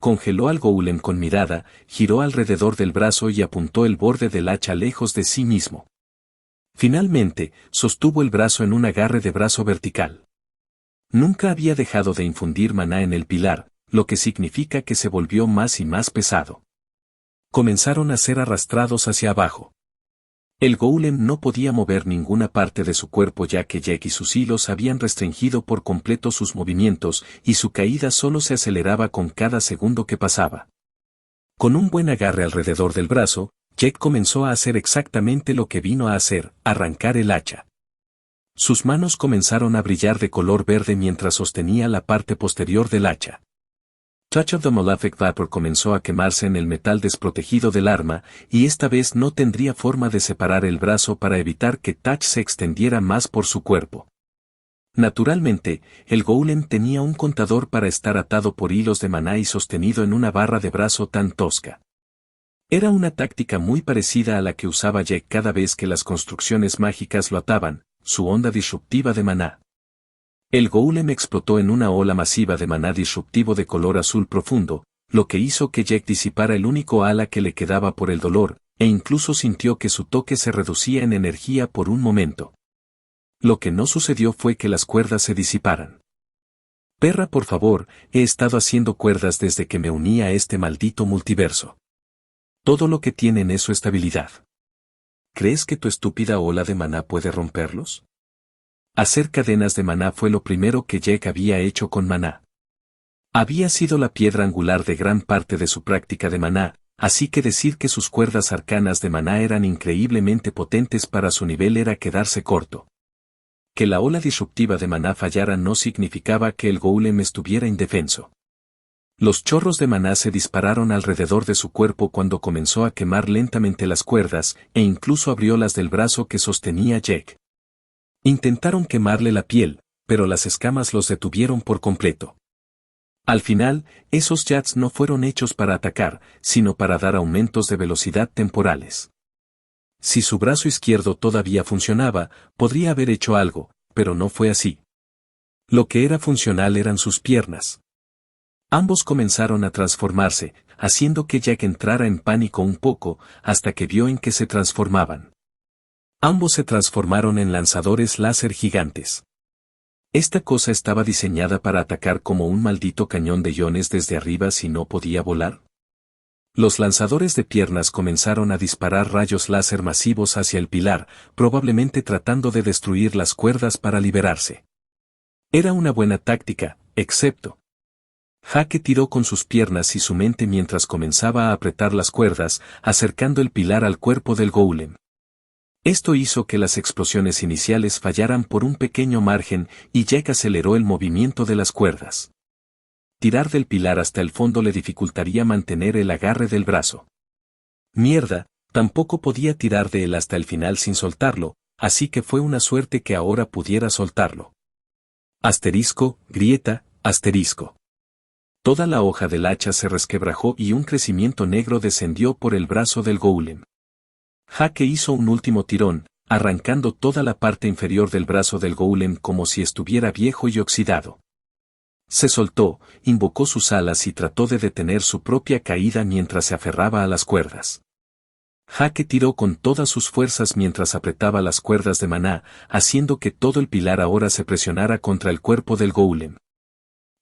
Congeló al golem con mirada, giró alrededor del brazo y apuntó el borde del hacha lejos de sí mismo. Finalmente, sostuvo el brazo en un agarre de brazo vertical. Nunca había dejado de infundir maná en el pilar, lo que significa que se volvió más y más pesado. Comenzaron a ser arrastrados hacia abajo. El golem no podía mover ninguna parte de su cuerpo ya que Jake y sus hilos habían restringido por completo sus movimientos y su caída solo se aceleraba con cada segundo que pasaba. Con un buen agarre alrededor del brazo, Jake comenzó a hacer exactamente lo que vino a hacer: arrancar el hacha. Sus manos comenzaron a brillar de color verde mientras sostenía la parte posterior del hacha. Touch of the Malefic Vapor comenzó a quemarse en el metal desprotegido del arma, y esta vez no tendría forma de separar el brazo para evitar que Touch se extendiera más por su cuerpo. Naturalmente, el golem tenía un contador para estar atado por hilos de maná y sostenido en una barra de brazo tan tosca. Era una táctica muy parecida a la que usaba Jake cada vez que las construcciones mágicas lo ataban: su onda disruptiva de maná. El golem explotó en una ola masiva de maná disruptivo de color azul profundo, lo que hizo que Jake disipara el único ala que le quedaba por el dolor, e incluso sintió que su toque se reducía en energía por un momento. Lo que no sucedió fue que las cuerdas se disiparan. Perra, por favor, he estado haciendo cuerdas desde que me uní a este maldito multiverso. Todo lo que tienen es su estabilidad. ¿Crees que tu estúpida ola de maná puede romperlos? Hacer cadenas de maná fue lo primero que Jake había hecho con maná. Había sido la piedra angular de gran parte de su práctica de maná, así que decir que sus cuerdas arcanas de maná eran increíblemente potentes para su nivel era quedarse corto. Que la ola disruptiva de maná fallara no significaba que el golem estuviera indefenso. Los chorros de maná se dispararon alrededor de su cuerpo cuando comenzó a quemar lentamente las cuerdas, e incluso abrió las del brazo que sostenía Jake. Intentaron quemarle la piel, pero las escamas los detuvieron por completo. Al final, esos jets no fueron hechos para atacar, sino para dar aumentos de velocidad temporales. Si su brazo izquierdo todavía funcionaba, podría haber hecho algo, pero no fue así. Lo que era funcional eran sus piernas. Ambos comenzaron a transformarse, haciendo que Jack entrara en pánico un poco, hasta que vio en qué se transformaban. Ambos se transformaron en lanzadores láser gigantes. Esta cosa estaba diseñada para atacar como un maldito cañón de iones desde arriba si no podía volar. Los lanzadores de piernas comenzaron a disparar rayos láser masivos hacia el pilar, probablemente tratando de destruir las cuerdas para liberarse. Era una buena táctica, excepto. Jake tiró con sus piernas y su mente mientras comenzaba a apretar las cuerdas, acercando el pilar al cuerpo del golem. Esto hizo que las explosiones iniciales fallaran por un pequeño margen y Jack aceleró el movimiento de las cuerdas. Tirar del pilar hasta el fondo le dificultaría mantener el agarre del brazo. Mierda, tampoco podía tirar de él hasta el final sin soltarlo, así que fue una suerte que ahora pudiera soltarlo. Asterisco, grieta, asterisco. Toda la hoja del hacha se resquebrajó y un crecimiento negro descendió por el brazo del golem. Jake hizo un último tirón, arrancando toda la parte inferior del brazo del golem como si estuviera viejo y oxidado. Se soltó, invocó sus alas y trató de detener su propia caída mientras se aferraba a las cuerdas. Jake tiró con todas sus fuerzas mientras apretaba las cuerdas de maná, haciendo que todo el pilar ahora se presionara contra el cuerpo del golem.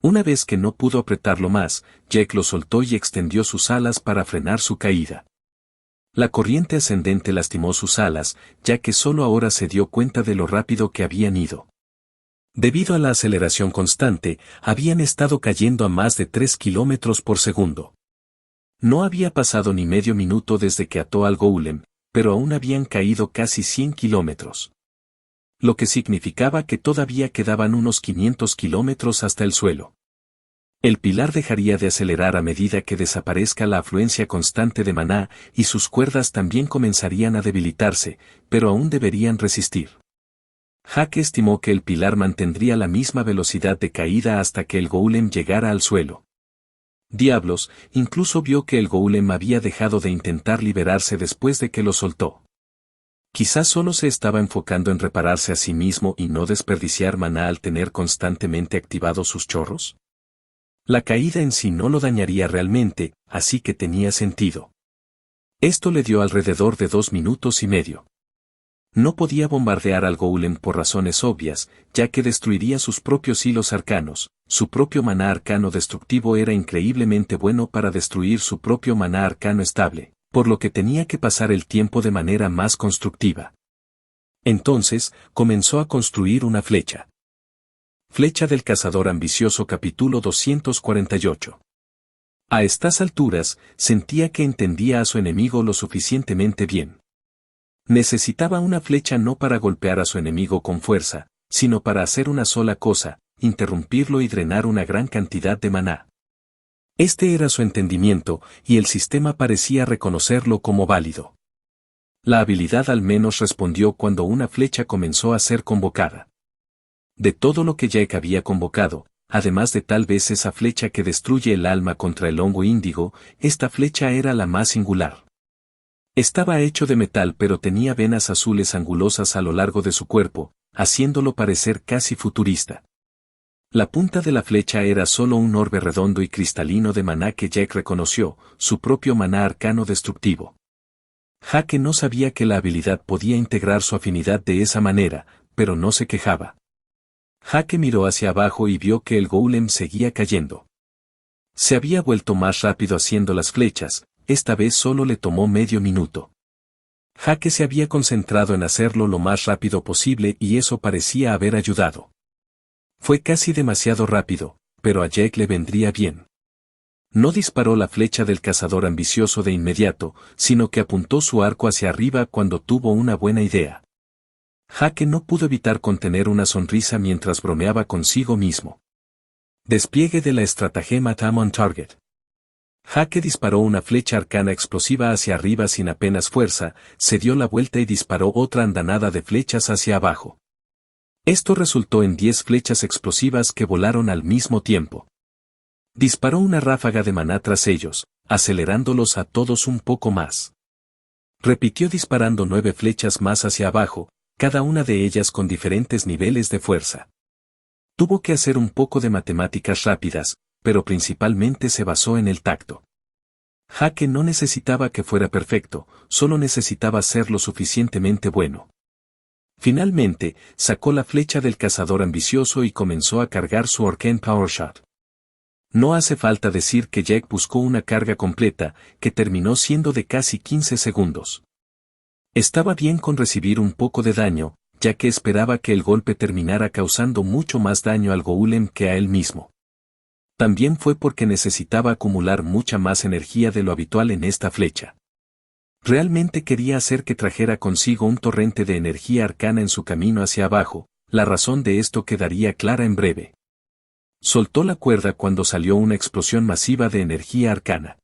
Una vez que no pudo apretarlo más, Jack lo soltó y extendió sus alas para frenar su caída. La corriente ascendente lastimó sus alas, ya que solo ahora se dio cuenta de lo rápido que habían ido. Debido a la aceleración constante, habían estado cayendo a más de 3 kilómetros por segundo. No había pasado ni medio minuto desde que ató al golem, pero aún habían caído casi 100 kilómetros. Lo que significaba que todavía quedaban unos 500 kilómetros hasta el suelo. El pilar dejaría de acelerar a medida que desaparezca la afluencia constante de maná y sus cuerdas también comenzarían a debilitarse, pero aún deberían resistir. Jake estimó que el pilar mantendría la misma velocidad de caída hasta que el golem llegara al suelo. Diablos, incluso vio que el golem había dejado de intentar liberarse después de que lo soltó. Quizás solo se estaba enfocando en repararse a sí mismo y no desperdiciar maná al tener constantemente activados sus chorros. La caída en sí no lo dañaría realmente, así que tenía sentido. Esto le dio alrededor de 2 minutos y medio. No podía bombardear al golem por razones obvias, ya que destruiría sus propios hilos arcanos. Su propio maná arcano destructivo era increíblemente bueno para destruir su propio maná arcano estable, por lo que tenía que pasar el tiempo de manera más constructiva. Entonces, comenzó a construir una flecha. Flecha del cazador ambicioso capítulo 248. A estas alturas, sentía que entendía a su enemigo lo suficientemente bien. Necesitaba una flecha no para golpear a su enemigo con fuerza, sino para hacer una sola cosa, interrumpirlo y drenar una gran cantidad de maná. Este era su entendimiento, y el sistema parecía reconocerlo como válido. La habilidad al menos respondió cuando una flecha comenzó a ser convocada. De todo lo que Jack había convocado, además de tal vez esa flecha que destruye el alma contra el hongo índigo, esta flecha era la más singular. Estaba hecho de metal pero tenía venas azules angulosas a lo largo de su cuerpo, haciéndolo parecer casi futurista. La punta de la flecha era solo un orbe redondo y cristalino de maná que Jack reconoció, su propio maná arcano destructivo. Jake no sabía que la habilidad podía integrar su afinidad de esa manera, pero no se quejaba. Jake miró hacia abajo y vio que el golem seguía cayendo. Se había vuelto más rápido haciendo las flechas, esta vez solo le tomó medio minuto. Jake se había concentrado en hacerlo lo más rápido posible y eso parecía haber ayudado. Fue casi demasiado rápido, pero a Jack le vendría bien. No disparó la flecha del cazador ambicioso de inmediato, sino que apuntó su arco hacia arriba cuando tuvo una buena idea. Jake no pudo evitar contener una sonrisa mientras bromeaba consigo mismo. Despliegue de la estratagema Time on Target. Jake disparó una flecha arcana explosiva hacia arriba sin apenas fuerza, se dio la vuelta y disparó otra andanada de flechas hacia abajo. Esto resultó en 10 flechas explosivas que volaron al mismo tiempo. Disparó una ráfaga de maná tras ellos, acelerándolos a todos un poco más. Repitió disparando 9 flechas más hacia abajo, cada una de ellas con diferentes niveles de fuerza. Tuvo que hacer un poco de matemáticas rápidas, pero principalmente se basó en el tacto. Jake no necesitaba que fuera perfecto, solo necesitaba ser lo suficientemente bueno. Finalmente, sacó la flecha del cazador ambicioso y comenzó a cargar su Arcane Power Shot. No hace falta decir que Jack buscó una carga completa, que terminó siendo de casi 15 segundos. Estaba bien con recibir un poco de daño, ya que esperaba que el golpe terminara causando mucho más daño al golem que a él mismo. También fue porque necesitaba acumular mucha más energía de lo habitual en esta flecha. Realmente quería hacer que trajera consigo un torrente de energía arcana en su camino hacia abajo, la razón de esto quedaría clara en breve. Soltó la cuerda cuando salió una explosión masiva de energía arcana.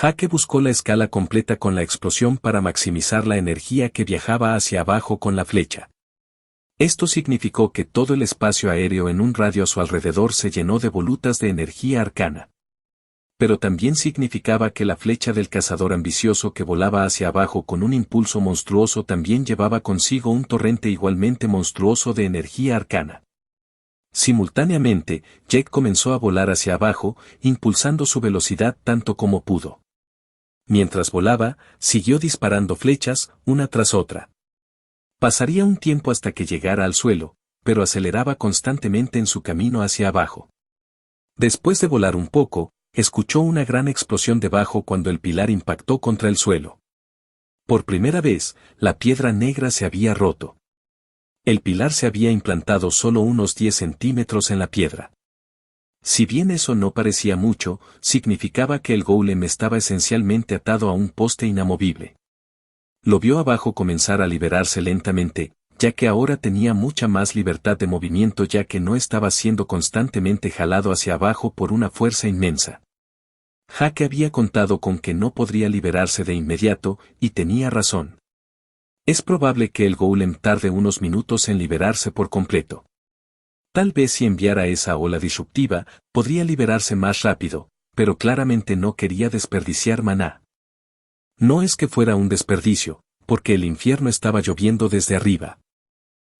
Jake buscó la escala completa con la explosión para maximizar la energía que viajaba hacia abajo con la flecha. Esto significó que todo el espacio aéreo en un radio a su alrededor se llenó de volutas de energía arcana. Pero también significaba que la flecha del cazador ambicioso que volaba hacia abajo con un impulso monstruoso también llevaba consigo un torrente igualmente monstruoso de energía arcana. Simultáneamente, Jake comenzó a volar hacia abajo, impulsando su velocidad tanto como pudo. Mientras volaba, siguió disparando flechas, una tras otra. Pasaría un tiempo hasta que llegara al suelo, pero aceleraba constantemente en su camino hacia abajo. Después de volar un poco, escuchó una gran explosión debajo cuando el pilar impactó contra el suelo. Por primera vez, la piedra negra se había roto. El pilar se había implantado solo unos 10 centímetros en la piedra. Si bien eso no parecía mucho, significaba que el golem estaba esencialmente atado a un poste inamovible. Lo vio abajo comenzar a liberarse lentamente, ya que ahora tenía mucha más libertad de movimiento ya que no estaba siendo constantemente jalado hacia abajo por una fuerza inmensa. Jake había contado con que no podría liberarse de inmediato, y tenía razón. Es probable que el golem tarde unos minutos en liberarse por completo. Tal vez si enviara esa ola disruptiva, podría liberarse más rápido, pero claramente no quería desperdiciar maná. No es que fuera un desperdicio, porque el infierno estaba lloviendo desde arriba.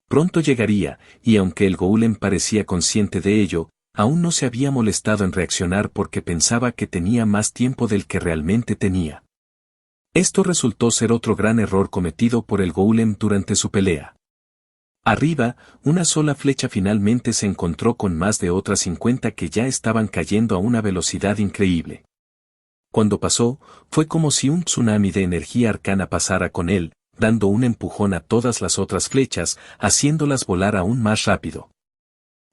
Pronto llegaría, y aunque el golem parecía consciente de ello, aún no se había molestado en reaccionar porque pensaba que tenía más tiempo del que realmente tenía. Esto resultó ser otro gran error cometido por el golem durante su pelea. Arriba, una sola flecha finalmente se encontró con más de otras 50 que ya estaban cayendo a una velocidad increíble. Cuando pasó, fue como si un tsunami de energía arcana pasara con él, dando un empujón a todas las otras flechas, haciéndolas volar aún más rápido.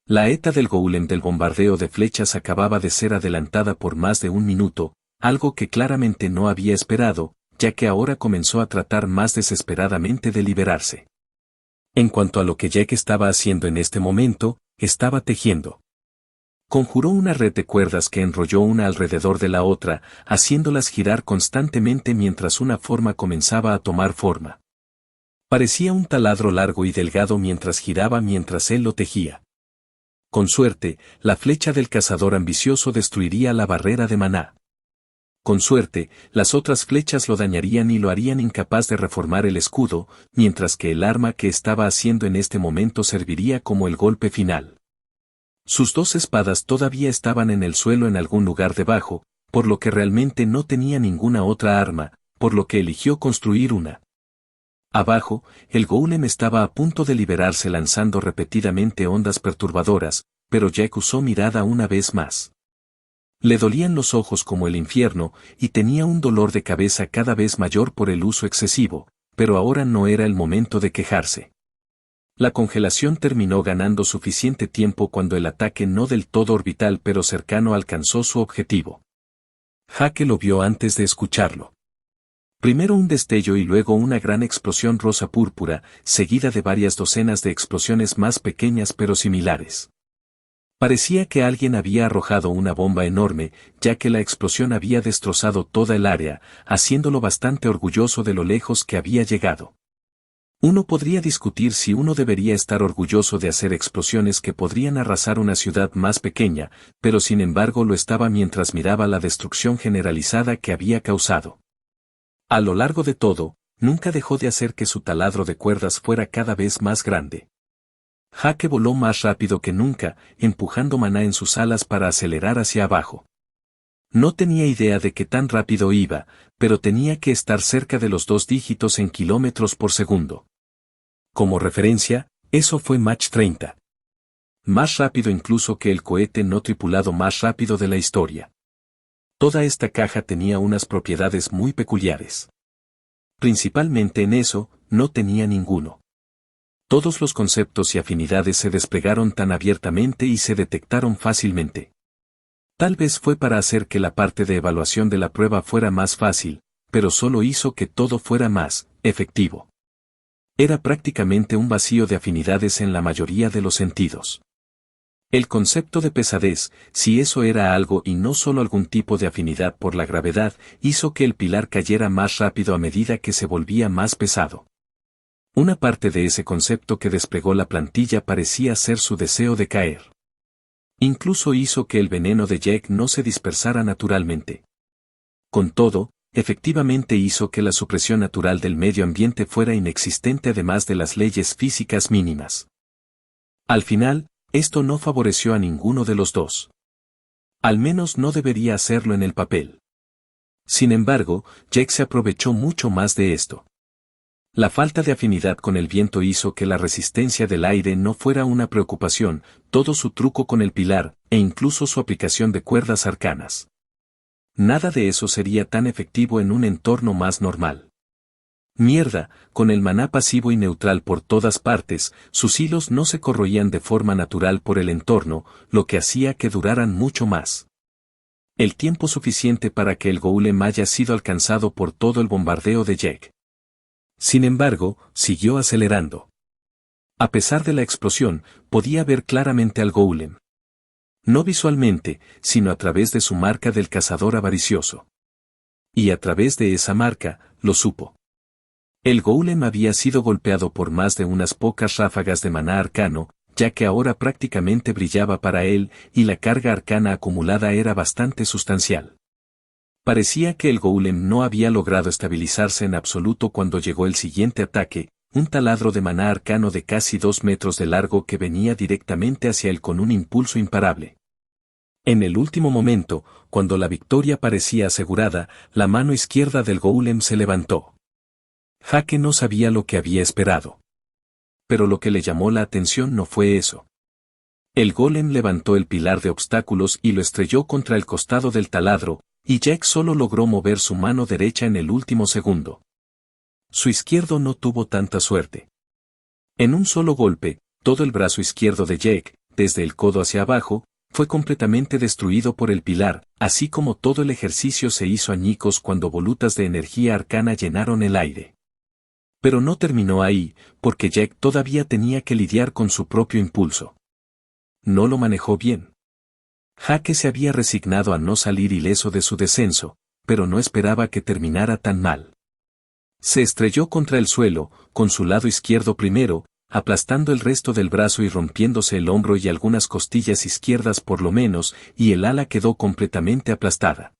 La ETA del golem del bombardeo de flechas acababa de ser adelantada por más de un minuto, algo que claramente no había esperado, ya que ahora comenzó a tratar más desesperadamente de liberarse. En cuanto a lo que Jack estaba haciendo en este momento, estaba tejiendo. Conjuró una red de cuerdas que enrolló una alrededor de la otra, haciéndolas girar constantemente mientras una forma comenzaba a tomar forma. Parecía un taladro largo y delgado mientras giraba mientras él lo tejía. Con suerte, la flecha del cazador ambicioso destruiría la barrera de maná. Con suerte, las otras flechas lo dañarían y lo harían incapaz de reformar el escudo, mientras que el arma que estaba haciendo en este momento serviría como el golpe final. Sus dos espadas todavía estaban en el suelo en algún lugar debajo, por lo que realmente no tenía ninguna otra arma, por lo que eligió construir una. Abajo, el golem estaba a punto de liberarse lanzando repetidamente ondas perturbadoras, pero Jack usó mirada una vez más. Le dolían los ojos como el infierno, y tenía un dolor de cabeza cada vez mayor por el uso excesivo, pero ahora no era el momento de quejarse. La congelación terminó ganando suficiente tiempo cuando el ataque no del todo orbital pero cercano alcanzó su objetivo. Jake lo vio antes de escucharlo. Primero un destello y luego una gran explosión rosa púrpura, seguida de varias docenas de explosiones más pequeñas pero similares. Parecía que alguien había arrojado una bomba enorme, ya que la explosión había destrozado toda el área, haciéndolo bastante orgulloso de lo lejos que había llegado. Uno podría discutir si uno debería estar orgulloso de hacer explosiones que podrían arrasar una ciudad más pequeña, pero sin embargo lo estaba mientras miraba la destrucción generalizada que había causado. A lo largo de todo, nunca dejó de hacer que su taladro de cuerdas fuera cada vez más grande. Jake voló más rápido que nunca, empujando Maná en sus alas para acelerar hacia abajo. No tenía idea de qué tan rápido iba, pero tenía que estar cerca de los 2 dígitos en kilómetros por segundo. Como referencia, eso fue Mach 30. Más rápido incluso que el cohete no tripulado más rápido de la historia. Toda esta caja tenía unas propiedades muy peculiares. Principalmente en eso, no tenía ninguno. Todos los conceptos y afinidades se desplegaron tan abiertamente y se detectaron fácilmente. Tal vez fue para hacer que la parte de evaluación de la prueba fuera más fácil, pero solo hizo que todo fuera más efectivo. Era prácticamente un vacío de afinidades en la mayoría de los sentidos. El concepto de pesadez, si eso era algo y no solo algún tipo de afinidad por la gravedad, hizo que el pilar cayera más rápido a medida que se volvía más pesado. Una parte de ese concepto que desplegó la plantilla parecía ser su deseo de caer. Incluso hizo que el veneno de Jack no se dispersara naturalmente. Con todo, efectivamente hizo que la supresión natural del medio ambiente fuera inexistente además de las leyes físicas mínimas. Al final, esto no favoreció a ninguno de los dos. Al menos no debería hacerlo en el papel. Sin embargo, Jack se aprovechó mucho más de esto. La falta de afinidad con el viento hizo que la resistencia del aire no fuera una preocupación, todo su truco con el pilar, e incluso su aplicación de cuerdas arcanas. Nada de eso sería tan efectivo en un entorno más normal. Mierda, con el maná pasivo y neutral por todas partes, sus hilos no se corroían de forma natural por el entorno, lo que hacía que duraran mucho más. El tiempo suficiente para que el golem haya sido alcanzado por todo el bombardeo de Jack. Sin embargo, siguió acelerando. A pesar de la explosión, podía ver claramente al golem. No visualmente, sino a través de su marca del cazador avaricioso. Y a través de esa marca, lo supo. El golem había sido golpeado por más de unas pocas ráfagas de maná arcano, ya que ahora prácticamente brillaba para él, y la carga arcana acumulada era bastante sustancial. Parecía que el golem no había logrado estabilizarse en absoluto cuando llegó el siguiente ataque, un taladro de maná arcano de casi 2 metros de largo que venía directamente hacia él con un impulso imparable. En el último momento, cuando la victoria parecía asegurada, la mano izquierda del golem se levantó. Jake no sabía lo que había esperado. Pero lo que le llamó la atención no fue eso. El golem levantó el pilar de obstáculos y lo estrelló contra el costado del taladro, y Jack solo logró mover su mano derecha en el último segundo. Su izquierdo no tuvo tanta suerte. En un solo golpe, todo el brazo izquierdo de Jack, desde el codo hacia abajo, fue completamente destruido por el pilar, así como todo el ejercicio se hizo añicos cuando volutas de energía arcana llenaron el aire. Pero no terminó ahí, porque Jack todavía tenía que lidiar con su propio impulso. No lo manejó bien. Jake se había resignado a no salir ileso de su descenso, pero no esperaba que terminara tan mal. Se estrelló contra el suelo, con su lado izquierdo primero, aplastando el resto del brazo y rompiéndose el hombro y algunas costillas izquierdas por lo menos, y el ala quedó completamente aplastada.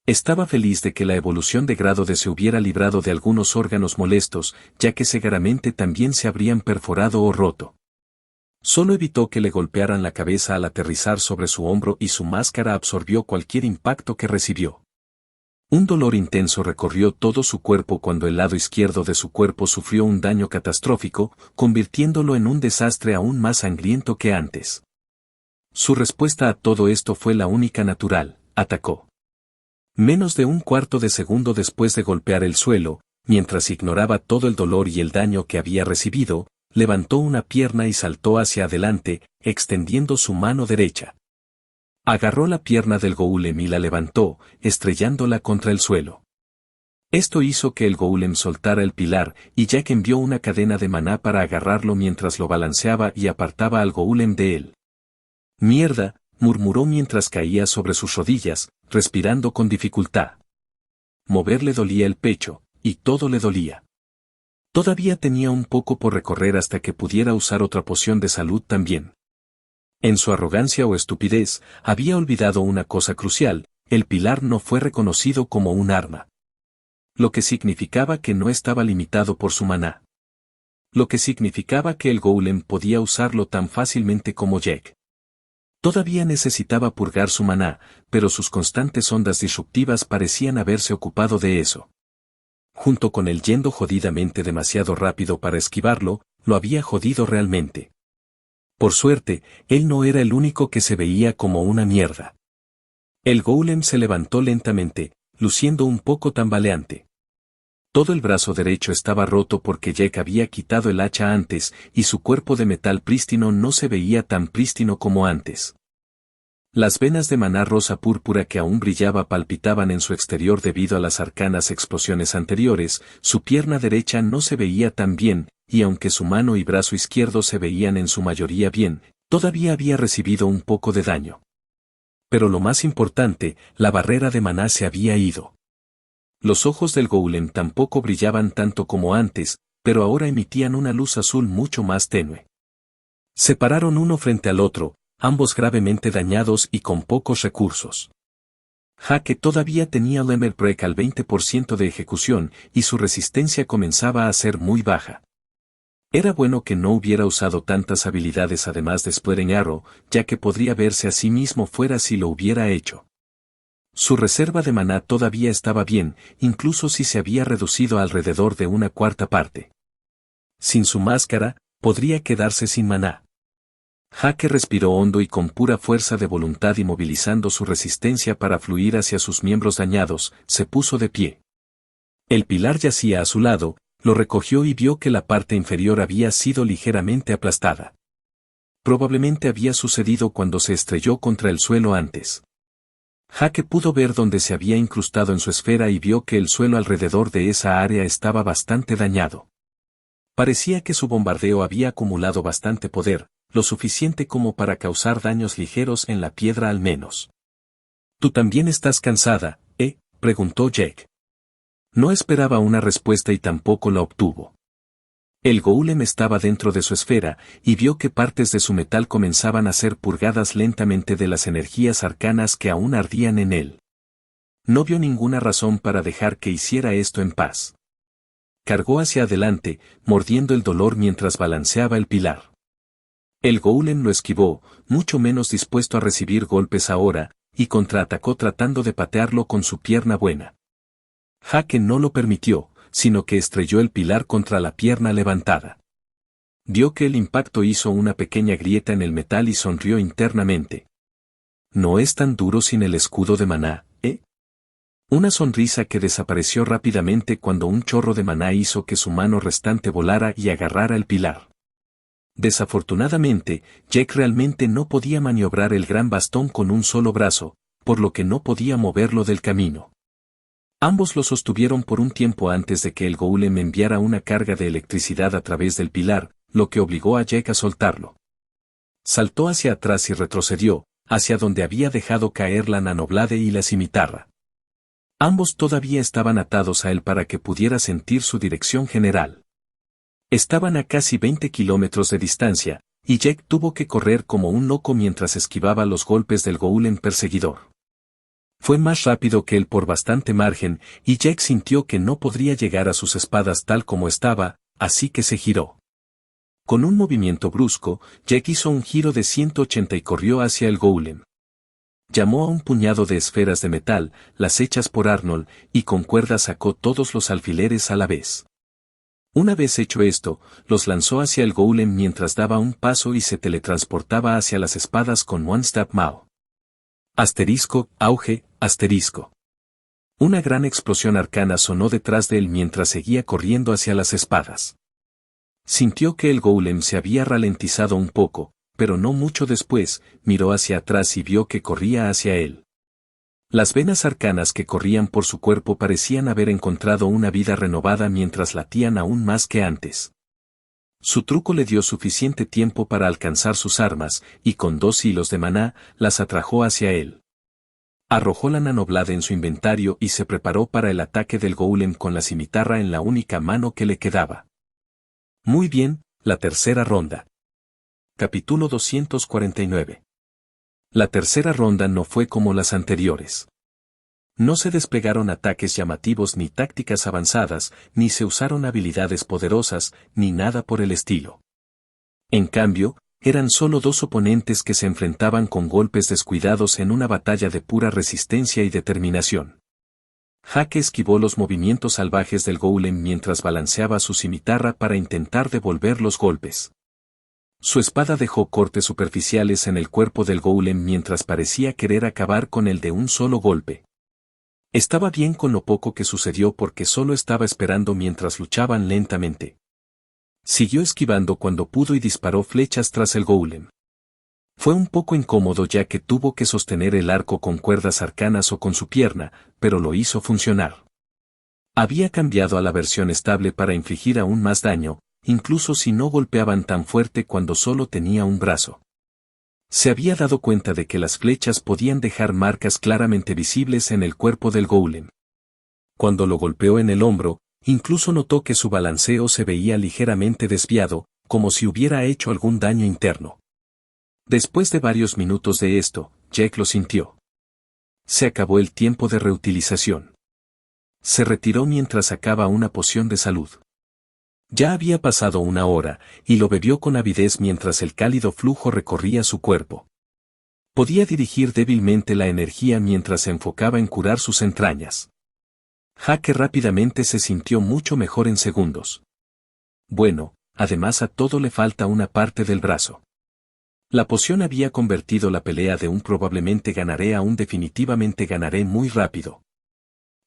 Estaba feliz de que la evolución de grado de se hubiera librado de algunos órganos molestos, ya que seguramente también se habrían perforado o roto. Solo evitó que le golpearan la cabeza al aterrizar sobre su hombro y su máscara absorbió cualquier impacto que recibió. Un dolor intenso recorrió todo su cuerpo cuando el lado izquierdo de su cuerpo sufrió un daño catastrófico, convirtiéndolo en un desastre aún más sangriento que antes. Su respuesta a todo esto fue la única natural: atacó. Menos de un cuarto de segundo después de golpear el suelo, mientras ignoraba todo el dolor y el daño que había recibido, levantó una pierna y saltó hacia adelante, extendiendo su mano derecha. Agarró la pierna del golem y la levantó, estrellándola contra el suelo. Esto hizo que el golem soltara el pilar, y Jack envió una cadena de maná para agarrarlo mientras lo balanceaba y apartaba al golem de él. «Mierda», murmuró mientras caía sobre sus rodillas, respirando con dificultad. Moverle dolía el pecho, y todo le dolía. Todavía tenía un poco por recorrer hasta que pudiera usar otra poción de salud también. En su arrogancia o estupidez, había olvidado una cosa crucial: el pilar no fue reconocido como un arma. Lo que significaba que no estaba limitado por su maná. lo que significaba que el golem podía usarlo tan fácilmente como Jack. Todavía necesitaba purgar su maná, pero sus constantes ondas disruptivas parecían haberse ocupado de eso. Junto con él yendo jodidamente demasiado rápido para esquivarlo, lo había jodido realmente. Por suerte, él no era el único que se veía como una mierda. El golem se levantó lentamente, luciendo un poco tambaleante. Todo el brazo derecho estaba roto porque Jack había quitado el hacha antes, y su cuerpo de metal prístino no se veía tan prístino como antes. Las venas de maná rosa púrpura que aún brillaba palpitaban en su exterior debido a las arcanas explosiones anteriores, su pierna derecha no se veía tan bien, y aunque su mano y brazo izquierdo se veían en su mayoría bien, todavía había recibido un poco de daño. Pero lo más importante, la barrera de maná se había ido. Los ojos del golem tampoco brillaban tanto como antes, pero ahora emitían una luz azul mucho más tenue. Se pararon uno frente al otro, ambos gravemente dañados y con pocos recursos. Hake todavía tenía Lemmer Break al 20% de ejecución y su resistencia comenzaba a ser muy baja. Era bueno que no hubiera usado tantas habilidades además de Splitting Arrow, ya que podría verse a sí mismo fuera si lo hubiera hecho. Su reserva de maná todavía estaba bien, incluso si se había reducido alrededor de una cuarta parte. Sin su máscara, podría quedarse sin maná. Hake respiró hondo y con pura fuerza de voluntad y movilizando su resistencia para fluir hacia sus miembros dañados, se puso de pie. El pilar yacía a su lado, lo recogió y vio que la parte inferior había sido ligeramente aplastada. Probablemente había sucedido cuando se estrelló contra el suelo antes. Hake pudo ver dónde se había incrustado en su esfera y vio que el suelo alrededor de esa área estaba bastante dañado. Parecía que su bombardeo había acumulado bastante poder, lo suficiente como para causar daños ligeros en la piedra al menos. ¿Tú también estás cansada, preguntó Jack. No esperaba una respuesta y tampoco la obtuvo. El golem estaba dentro de su esfera, y vio que partes de su metal comenzaban a ser purgadas lentamente de las energías arcanas que aún ardían en él. No vio ninguna razón para dejar que hiciera esto en paz. Cargó hacia adelante, mordiendo el dolor mientras balanceaba el pilar. El golem lo esquivó, mucho menos dispuesto a recibir golpes ahora, y contraatacó tratando de patearlo con su pierna buena. Hake no lo permitió, sino que estrelló el pilar contra la pierna levantada. Vio que el impacto hizo una pequeña grieta en el metal y sonrió internamente. No es tan duro sin el escudo de maná, Una sonrisa que desapareció rápidamente cuando un chorro de maná hizo que su mano restante volara y agarrara el pilar. Desafortunadamente, Jack realmente no podía maniobrar el gran bastón con un solo brazo, por lo que no podía moverlo del camino. Ambos lo sostuvieron por un tiempo antes de que el golem enviara una carga de electricidad a través del pilar, lo que obligó a Jack a soltarlo. Saltó hacia atrás y retrocedió, hacia donde había dejado caer la nanoblade y la cimitarra. Ambos todavía estaban atados a él para que pudiera sentir su dirección general. Estaban a casi 20 kilómetros de distancia, y Jack tuvo que correr como un loco mientras esquivaba los golpes del golem perseguidor. Fue más rápido que él por bastante margen, y Jack sintió que no podría llegar a sus espadas tal como estaba, así que se giró. Con un movimiento brusco, Jack hizo un giro de 180 y corrió hacia el golem. Llamó a un puñado de esferas de metal, las hechas por Arnold, y con cuerda sacó todos los alfileres a la vez. Una vez hecho esto, los lanzó hacia el golem mientras daba un paso y se teletransportaba hacia las espadas con One Step Mao. Auge, asterisco. Una gran explosión arcana sonó detrás de él mientras seguía corriendo hacia las espadas. Sintió que el golem se había ralentizado un poco, pero no mucho después, miró hacia atrás y vio que corría hacia él. Las venas arcanas que corrían por su cuerpo parecían haber encontrado una vida renovada mientras latían aún más que antes. Su truco le dio suficiente tiempo para alcanzar sus armas, y con 2 hilos de maná, las atrajo hacia él. Arrojó la nanoblade en su inventario y se preparó para el ataque del golem con la cimitarra en la única mano que le quedaba. Muy bien, la tercera ronda. Capítulo 249. La tercera ronda no fue como las anteriores. No se desplegaron ataques llamativos ni tácticas avanzadas, ni se usaron habilidades poderosas, ni nada por el estilo. En cambio, eran solo dos oponentes que se enfrentaban con golpes descuidados en una batalla de pura resistencia y determinación. Hake esquivó los movimientos salvajes del golem mientras balanceaba su cimitarra para intentar devolver los golpes. Su espada dejó cortes superficiales en el cuerpo del golem mientras parecía querer acabar con él de un solo golpe. Estaba bien con lo poco que sucedió porque solo estaba esperando mientras luchaban lentamente. Siguió esquivando cuando pudo y disparó flechas tras el golem. Fue un poco incómodo ya que tuvo que sostener el arco con cuerdas arcanas o con su pierna, pero lo hizo funcionar. Había cambiado a la versión estable para infligir aún más daño, incluso si no golpeaban tan fuerte cuando solo tenía un brazo. Se había dado cuenta de que las flechas podían dejar marcas claramente visibles en el cuerpo del golem. Cuando lo golpeó en el hombro, incluso notó que su balanceo se veía ligeramente desviado, como si hubiera hecho algún daño interno. Después de varios minutos de esto, Jack lo sintió. Se acabó el tiempo de reutilización. Se retiró mientras sacaba una poción de salud. Ya había pasado una hora, y lo bebió con avidez mientras el cálido flujo recorría su cuerpo. Podía dirigir débilmente la energía mientras se enfocaba en curar sus entrañas. Hake rápidamente se sintió mucho mejor en segundos. Bueno, además a todo le falta una parte del brazo. La poción había convertido la pelea de un probablemente ganaré a un definitivamente ganaré muy rápido.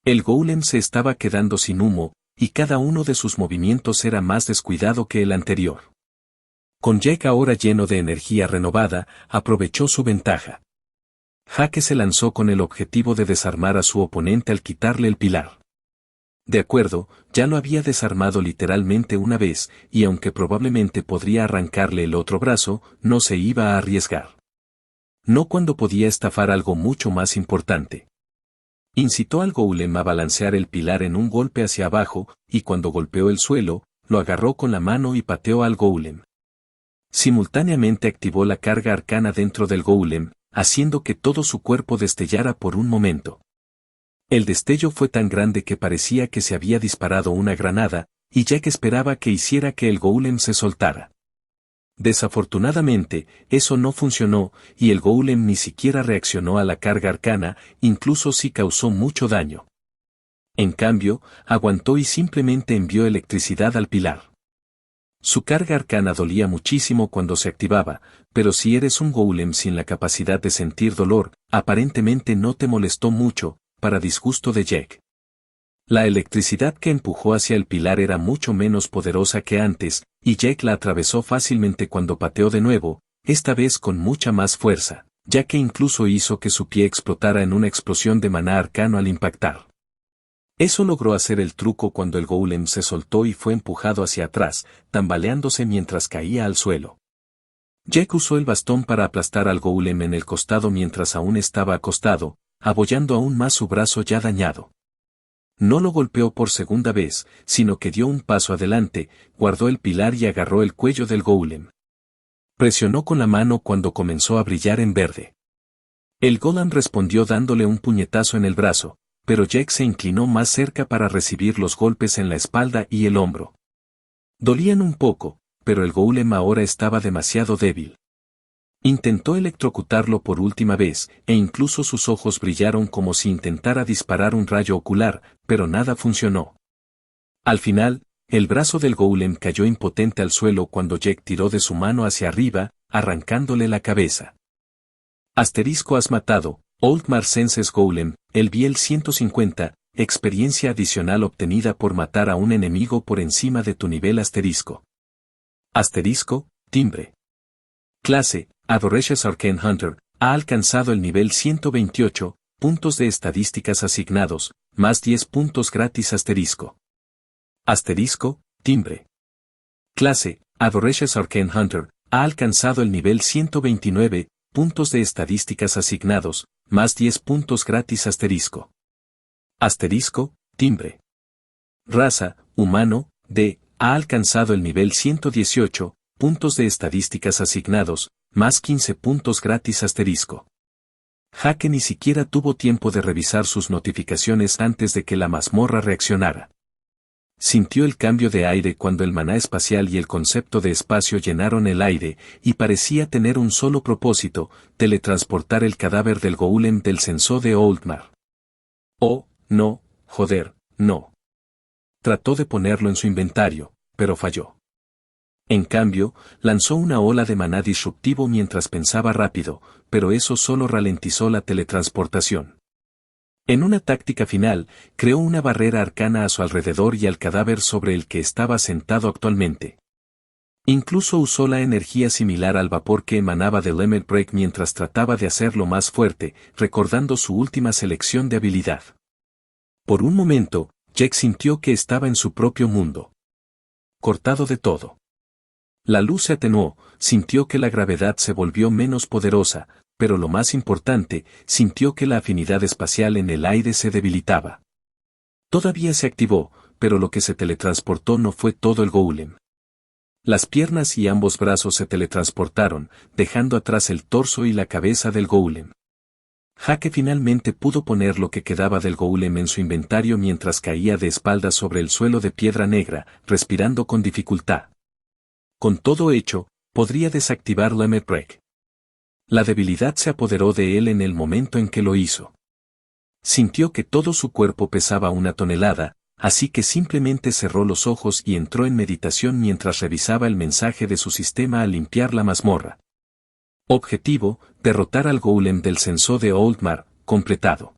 El golem se estaba quedando sin humo, y cada uno de sus movimientos era más descuidado que el anterior. Con Jack ahora lleno de energía renovada, aprovechó su ventaja. Hake se lanzó con el objetivo de desarmar a su oponente al quitarle el pilar. De acuerdo, ya lo había desarmado literalmente una vez, y aunque probablemente podría arrancarle el otro brazo, no se iba a arriesgar. No cuando podía estafar algo mucho más importante. Incitó al golem a balancear el pilar en un golpe hacia abajo, y cuando golpeó el suelo, lo agarró con la mano y pateó al golem. Simultáneamente activó la carga arcana dentro del golem, haciendo que todo su cuerpo destellara por un momento. El destello fue tan grande que parecía que se había disparado una granada, y Jack esperaba que hiciera que el golem se soltara. Desafortunadamente, eso no funcionó, y el golem ni siquiera reaccionó a la carga arcana, incluso si causó mucho daño. En cambio, aguantó y simplemente envió electricidad al pilar. Su carga arcana dolía muchísimo cuando se activaba, pero si eres un golem sin la capacidad de sentir dolor, aparentemente no te molestó mucho, para disgusto de Jack. La electricidad que empujó hacia el pilar era mucho menos poderosa que antes, y Jack la atravesó fácilmente cuando pateó de nuevo, esta vez con mucha más fuerza, ya que incluso hizo que su pie explotara en una explosión de maná arcano al impactar. Eso logró hacer el truco cuando el golem se soltó y fue empujado hacia atrás, tambaleándose mientras caía al suelo. Jack usó el bastón para aplastar al golem en el costado mientras aún estaba acostado, abollando aún más su brazo ya dañado. No lo golpeó por segunda vez, sino que dio un paso adelante, guardó el pilar y agarró el cuello del golem. Presionó con la mano cuando comenzó a brillar en verde. El golem respondió dándole un puñetazo en el brazo, pero Jack se inclinó más cerca para recibir los golpes en la espalda y el hombro. Dolían un poco, pero el golem ahora estaba demasiado débil. Intentó electrocutarlo por última vez, e incluso sus ojos brillaron como si intentara disparar un rayo ocular, pero nada funcionó. Al final, el brazo del golem cayó impotente al suelo cuando Jack tiró de su mano hacia arriba, arrancándole la cabeza. Asterisco has matado, Old Marsenses Golem, el Biel 150, experiencia adicional obtenida por matar a un enemigo por encima de tu nivel asterisco. Asterisco, timbre. Clase, Adoracious Arcane Hunter, ha alcanzado el nivel 128, puntos de estadísticas asignados, más 10 puntos gratis asterisco. Asterisco, timbre. Clase, Adoracious Arcane Hunter, ha alcanzado el nivel 129, puntos de estadísticas asignados, más 10 puntos gratis asterisco. Asterisco, timbre. Raza, humano, D, ha alcanzado el nivel 118, puntos de estadísticas asignados, más 15 puntos gratis asterisco. Jake ni siquiera tuvo tiempo de revisar sus notificaciones antes de que la mazmorra reaccionara. Sintió el cambio de aire cuando el maná espacial y el concepto de espacio llenaron el aire, y parecía tener un solo propósito, teletransportar el cadáver del golem del censo de Oldmar. Oh, no, joder, no. Trató de ponerlo en su inventario, pero falló. En cambio, lanzó una ola de maná disruptivo mientras pensaba rápido, pero eso solo ralentizó la teletransportación. En una táctica final, creó una barrera arcana a su alrededor y al cadáver sobre el que estaba sentado actualmente. Incluso usó la energía similar al vapor que emanaba de Lemmer Break mientras trataba de hacerlo más fuerte, recordando su última selección de habilidad. Por un momento, Jack sintió que estaba en su propio mundo. Cortado de todo. La luz se atenuó, sintió que la gravedad se volvió menos poderosa, pero lo más importante, sintió que la afinidad espacial en el aire se debilitaba. Todavía se activó, pero lo que se teletransportó no fue todo el golem. Las piernas y ambos brazos se teletransportaron, dejando atrás el torso y la cabeza del golem. Jake finalmente pudo poner lo que quedaba del golem en su inventario mientras caía de espaldas sobre el suelo de piedra negra, respirando con dificultad. Con todo hecho, podría desactivar Lemmer Break. La debilidad se apoderó de él en el momento en que lo hizo. Sintió que todo su cuerpo pesaba 1 tonelada, así que simplemente cerró los ojos y entró en meditación mientras revisaba el mensaje de su sistema al limpiar la mazmorra. Objetivo: derrotar al golem del censo de Oldmar, completado.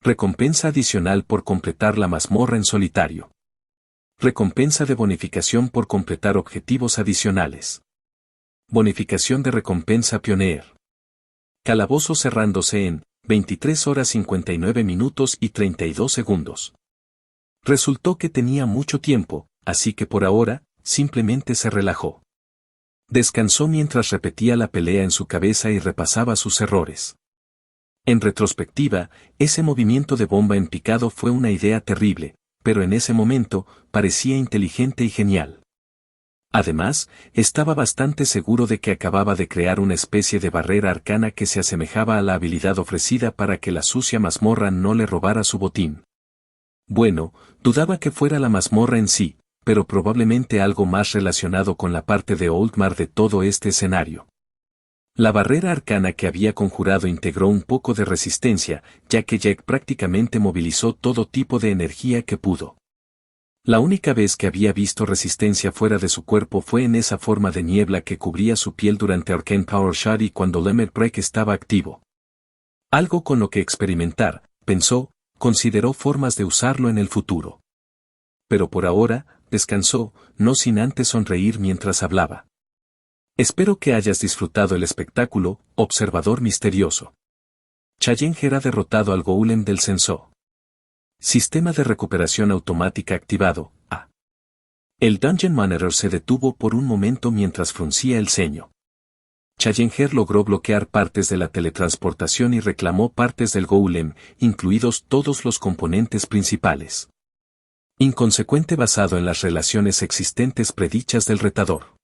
Recompensa adicional por completar la mazmorra en solitario. Recompensa de bonificación por completar objetivos adicionales. Bonificación de recompensa Pioneer. Calabozo cerrándose en 23 horas 59 minutos y 32 segundos. Resultó que tenía mucho tiempo, así que por ahora, simplemente se relajó. Descansó mientras repetía la pelea en su cabeza y repasaba sus errores. En retrospectiva, ese movimiento de bomba en picado fue una idea terrible, pero en ese momento, parecía inteligente y genial. Además, estaba bastante seguro de que acababa de crear una especie de barrera arcana que se asemejaba a la habilidad ofrecida para que la sucia mazmorra no le robara su botín. Bueno, dudaba que fuera la mazmorra en sí, pero probablemente algo más relacionado con la parte de Oldmar de todo este escenario. La barrera arcana que había conjurado integró un poco de resistencia, ya que Jack prácticamente movilizó todo tipo de energía que pudo. La única vez que había visto resistencia fuera de su cuerpo fue en esa forma de niebla que cubría su piel durante Arcane Power Shot y cuando Lemmer Break estaba activo. Algo con lo que experimentar, pensó, consideró formas de usarlo en el futuro. Pero por ahora, descansó, no sin antes sonreír mientras hablaba. Espero que hayas disfrutado el espectáculo, observador misterioso. Challenger ha derrotado al golem del censo. Sistema de recuperación automática activado, A. El Dungeon Manager se detuvo por un momento mientras fruncía el ceño. Challenger logró bloquear partes de la teletransportación y reclamó partes del golem, incluidos todos los componentes principales. Inconsecuente basado en las relaciones existentes predichas del retador.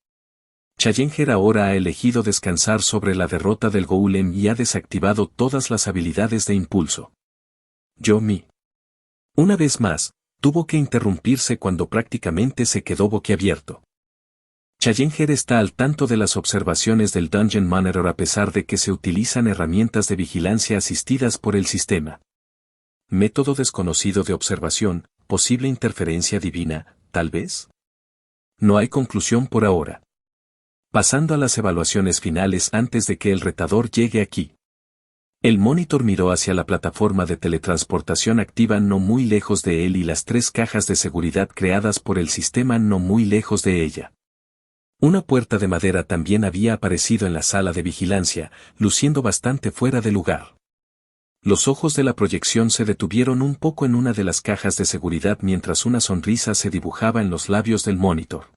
Challenger ahora ha elegido descansar sobre la derrota del golem y ha desactivado todas las habilidades de impulso. Yomi. Una vez más, tuvo que interrumpirse cuando prácticamente se quedó boquiabierto. Challenger está al tanto de las observaciones del Dungeon Manager a pesar de que se utilizan herramientas de vigilancia asistidas por el sistema. Método desconocido de observación, posible interferencia divina, tal vez. No hay conclusión por ahora. Pasando a las evaluaciones finales antes de que el retador llegue aquí. El monitor miró hacia la plataforma de teletransportación activa no muy lejos de él y las 3 cajas de seguridad creadas por el sistema no muy lejos de ella. Una puerta de madera también había aparecido en la sala de vigilancia, luciendo bastante fuera de lugar. Los ojos de la proyección se detuvieron un poco en una de las cajas de seguridad mientras una sonrisa se dibujaba en los labios del monitor.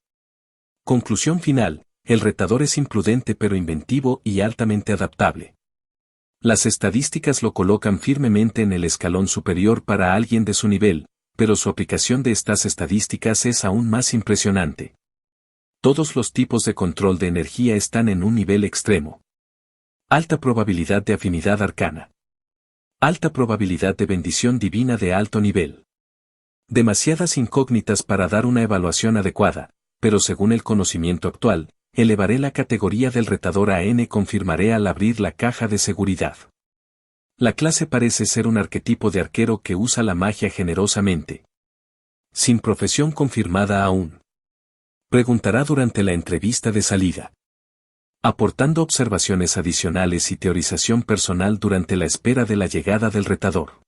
Conclusión final. El retador es imprudente pero inventivo y altamente adaptable. Las estadísticas lo colocan firmemente en el escalón superior para alguien de su nivel, pero su aplicación de estas estadísticas es aún más impresionante. Todos los tipos de control de energía están en un nivel extremo. Alta probabilidad de afinidad arcana. Alta probabilidad de bendición divina de alto nivel. Demasiadas incógnitas para dar una evaluación adecuada, pero según el conocimiento actual, elevaré la categoría del retador a N. Confirmaré al abrir la caja de seguridad. La clase parece ser un arquetipo de arquero que usa la magia generosamente. Sin profesión confirmada aún. Preguntará durante la entrevista de salida. Aportando observaciones adicionales y teorización personal durante la espera de la llegada del retador.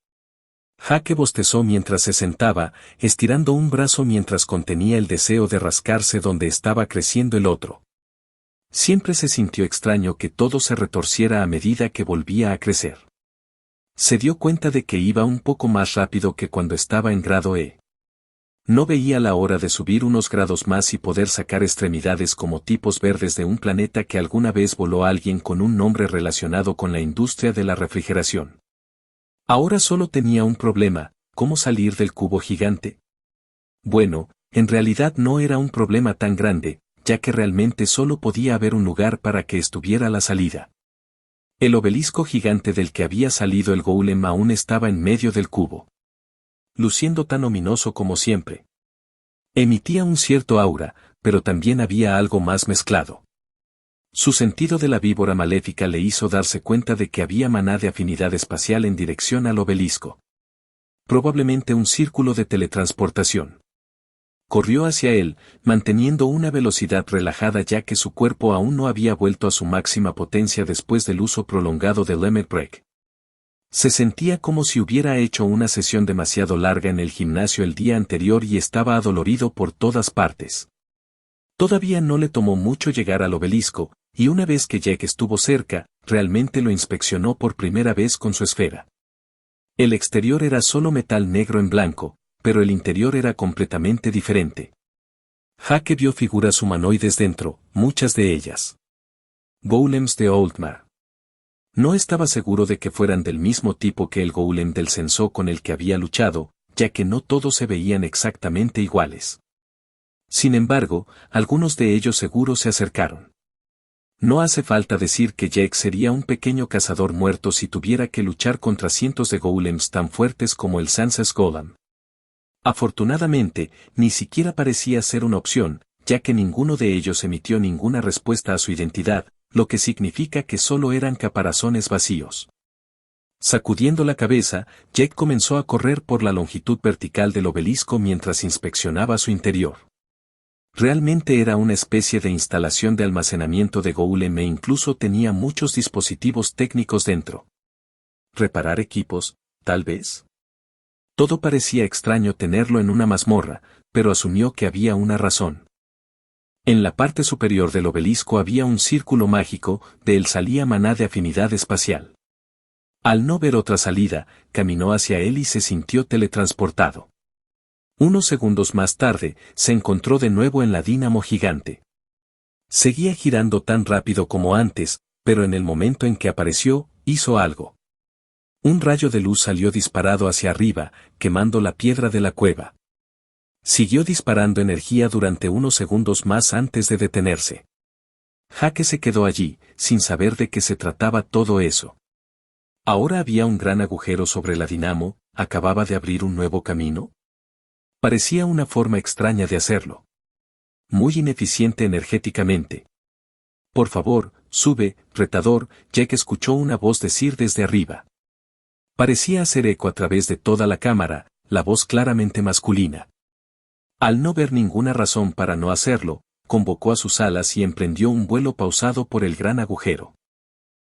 Jake bostezó mientras se sentaba, estirando un brazo mientras contenía el deseo de rascarse donde estaba creciendo el otro. Siempre se sintió extraño que todo se retorciera a medida que volvía a crecer. Se dio cuenta de que iba un poco más rápido que cuando estaba en grado E. No veía la hora de subir unos grados más y poder sacar extremidades como tipos verdes de un planeta que alguna vez voló a alguien con un nombre relacionado con la industria de la refrigeración. Ahora solo tenía un problema: ¿cómo salir del cubo gigante? Bueno, en realidad no era un problema tan grande, ya que realmente solo podía haber un lugar para que estuviera la salida. El obelisco gigante del que había salido el golem aún estaba en medio del cubo. Luciendo tan ominoso como siempre. Emitía un cierto aura, pero también había algo más mezclado. Su sentido de la víbora maléfica le hizo darse cuenta de que había maná de afinidad espacial en dirección al obelisco. Probablemente un círculo de teletransportación. Corrió hacia él, manteniendo una velocidad relajada ya que su cuerpo aún no había vuelto a su máxima potencia después del uso prolongado del Limit Break. Se sentía como si hubiera hecho una sesión demasiado larga en el gimnasio el día anterior y estaba adolorido por todas partes. Todavía no le tomó mucho llegar al obelisco, y una vez que Jack estuvo cerca, realmente lo inspeccionó por primera vez con su esfera. El exterior era solo metal negro en blanco, pero el interior era completamente diferente. Jake vio figuras humanoides dentro, muchas de ellas. Golems de Oldmar. No estaba seguro de que fueran del mismo tipo que el golem del censo con el que había luchado, ya que no todos se veían exactamente iguales. Sin embargo, algunos de ellos seguro se acercaron. No hace falta decir que Jake sería un pequeño cazador muerto si tuviera que luchar contra cientos de golems tan fuertes como el Sansas Golem. Afortunadamente, ni siquiera parecía ser una opción, ya que ninguno de ellos emitió ninguna respuesta a su identidad, lo que significa que solo eran caparazones vacíos. Sacudiendo la cabeza, Jake comenzó a correr por la longitud vertical del obelisco mientras inspeccionaba su interior. Realmente era una especie de instalación de almacenamiento de golem e incluso tenía muchos dispositivos técnicos dentro. ¿Reparar equipos, tal vez? Todo parecía extraño tenerlo en una mazmorra, pero asumió que había una razón. En la parte superior del obelisco había un círculo mágico, de él salía maná de afinidad espacial. Al no ver otra salida, caminó hacia él y se sintió teletransportado. Unos segundos más tarde, se encontró de nuevo en la dínamo gigante. Seguía girando tan rápido como antes, pero en el momento en que apareció, hizo algo. Un rayo de luz salió disparado hacia arriba, quemando la piedra de la cueva. Siguió disparando energía durante unos segundos más antes de detenerse. Jake se quedó allí, sin saber de qué se trataba todo eso. Ahora había un gran agujero sobre la dinamo, ¿acababa de abrir un nuevo camino? Parecía una forma extraña de hacerlo. Muy ineficiente energéticamente. Por favor, sube, retador, Jake escuchó una voz decir desde arriba. Parecía hacer eco a través de toda la cámara, la voz claramente masculina. Al no ver ninguna razón para no hacerlo, convocó a sus alas y emprendió un vuelo pausado por el gran agujero.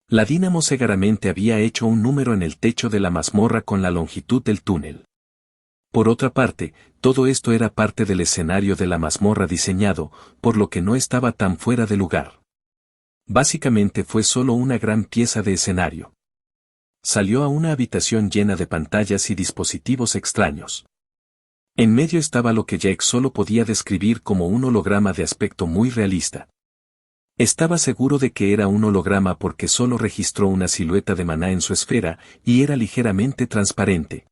La dínamo cegaramente había hecho un número en el techo de la mazmorra con la longitud del túnel. Por otra parte, todo esto era parte del escenario de la mazmorra diseñado, por lo que no estaba tan fuera de lugar. Básicamente fue solo una gran pieza de escenario. Salió a una habitación llena de pantallas y dispositivos extraños. En medio estaba lo que Jake solo podía describir como un holograma de aspecto muy realista. Estaba seguro de que era un holograma porque solo registró una silueta de maná en su esfera, y era ligeramente transparente.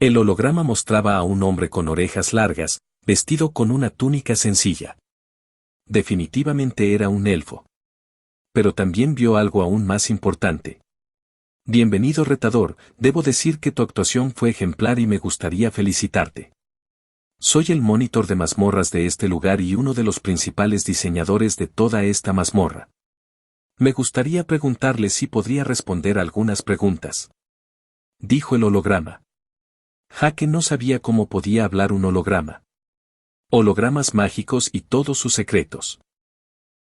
El holograma mostraba a un hombre con orejas largas, vestido con una túnica sencilla. Definitivamente era un elfo. pero también vio algo aún más importante. Bienvenido retador, debo decir que tu actuación fue ejemplar y me gustaría felicitarte. Soy el monitor de mazmorras de este lugar y uno de los principales diseñadores de toda esta mazmorra. Me gustaría preguntarle si podría responder algunas preguntas. Dijo el holograma. Jake no sabía cómo podía hablar un holograma. Hologramas mágicos y todos sus secretos.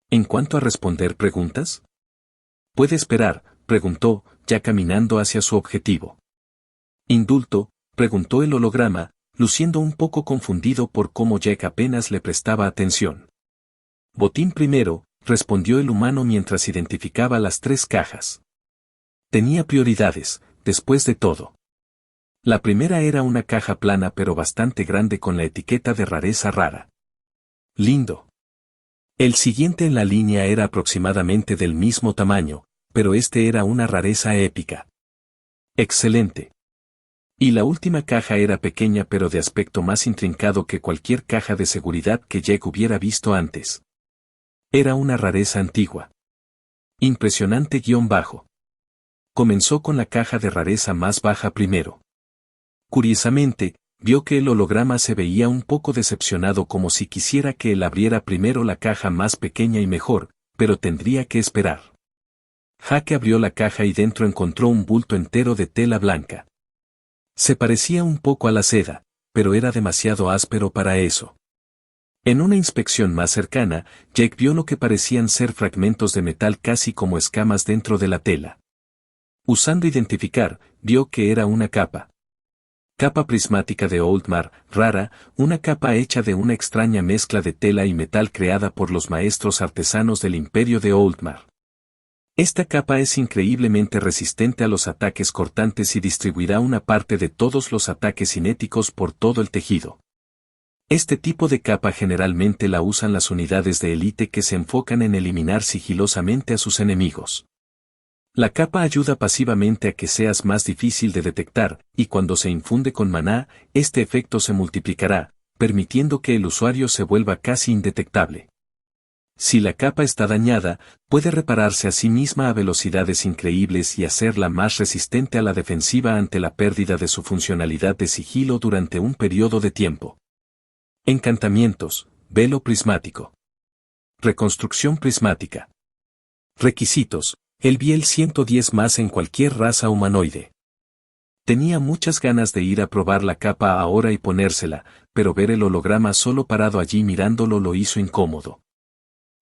En cuanto a responder preguntas, ¿puede esperar?, preguntó, ya caminando hacia su objetivo. ¿Indulto?, preguntó el holograma, luciendo un poco confundido por cómo Jack apenas le prestaba atención. Botín primero, respondió el humano mientras identificaba las 3 cajas. Tenía prioridades, después de todo. La primera era una caja plana pero bastante grande con la etiqueta de rareza rara. Lindo. El siguiente en la línea era aproximadamente del mismo tamaño, pero este era una rareza épica. Excelente. Y la última caja era pequeña pero de aspecto más intrincado que cualquier caja de seguridad que Jack hubiera visto antes. Era una rareza antigua. Impresionante _. Comenzó con la caja de rareza más baja primero. Curiosamente, vio que el holograma se veía un poco decepcionado como si quisiera que él abriera primero la caja más pequeña y mejor, pero tendría que esperar. Jake abrió la caja y dentro encontró un bulto entero de tela blanca. Se parecía un poco a la seda, pero era demasiado áspero para eso. En una inspección más cercana, Jake vio lo que parecían ser fragmentos de metal casi como escamas dentro de la tela. Usando identificar, vio que era una capa. Capa prismática de Oldmar, rara, una capa hecha de una extraña mezcla de tela y metal creada por los maestros artesanos del imperio de Oldmar. Esta capa es increíblemente resistente a los ataques cortantes y distribuirá una parte de todos los ataques cinéticos por todo el tejido. Este tipo de capa generalmente la usan las unidades de élite que se enfocan en eliminar sigilosamente a sus enemigos. La capa ayuda pasivamente a que seas más difícil de detectar, y cuando se infunde con maná, este efecto se multiplicará, permitiendo que el usuario se vuelva casi indetectable. Si la capa está dañada, puede repararse a sí misma a velocidades increíbles y hacerla más resistente a la defensiva ante la pérdida de su funcionalidad de sigilo durante un periodo de tiempo. Encantamientos, velo prismático. Reconstrucción prismática. Requisitos, el Biel 110 más en cualquier raza humanoide. Tenía muchas ganas de ir a probar la capa ahora y ponérsela, pero ver el holograma solo parado allí mirándolo lo hizo incómodo.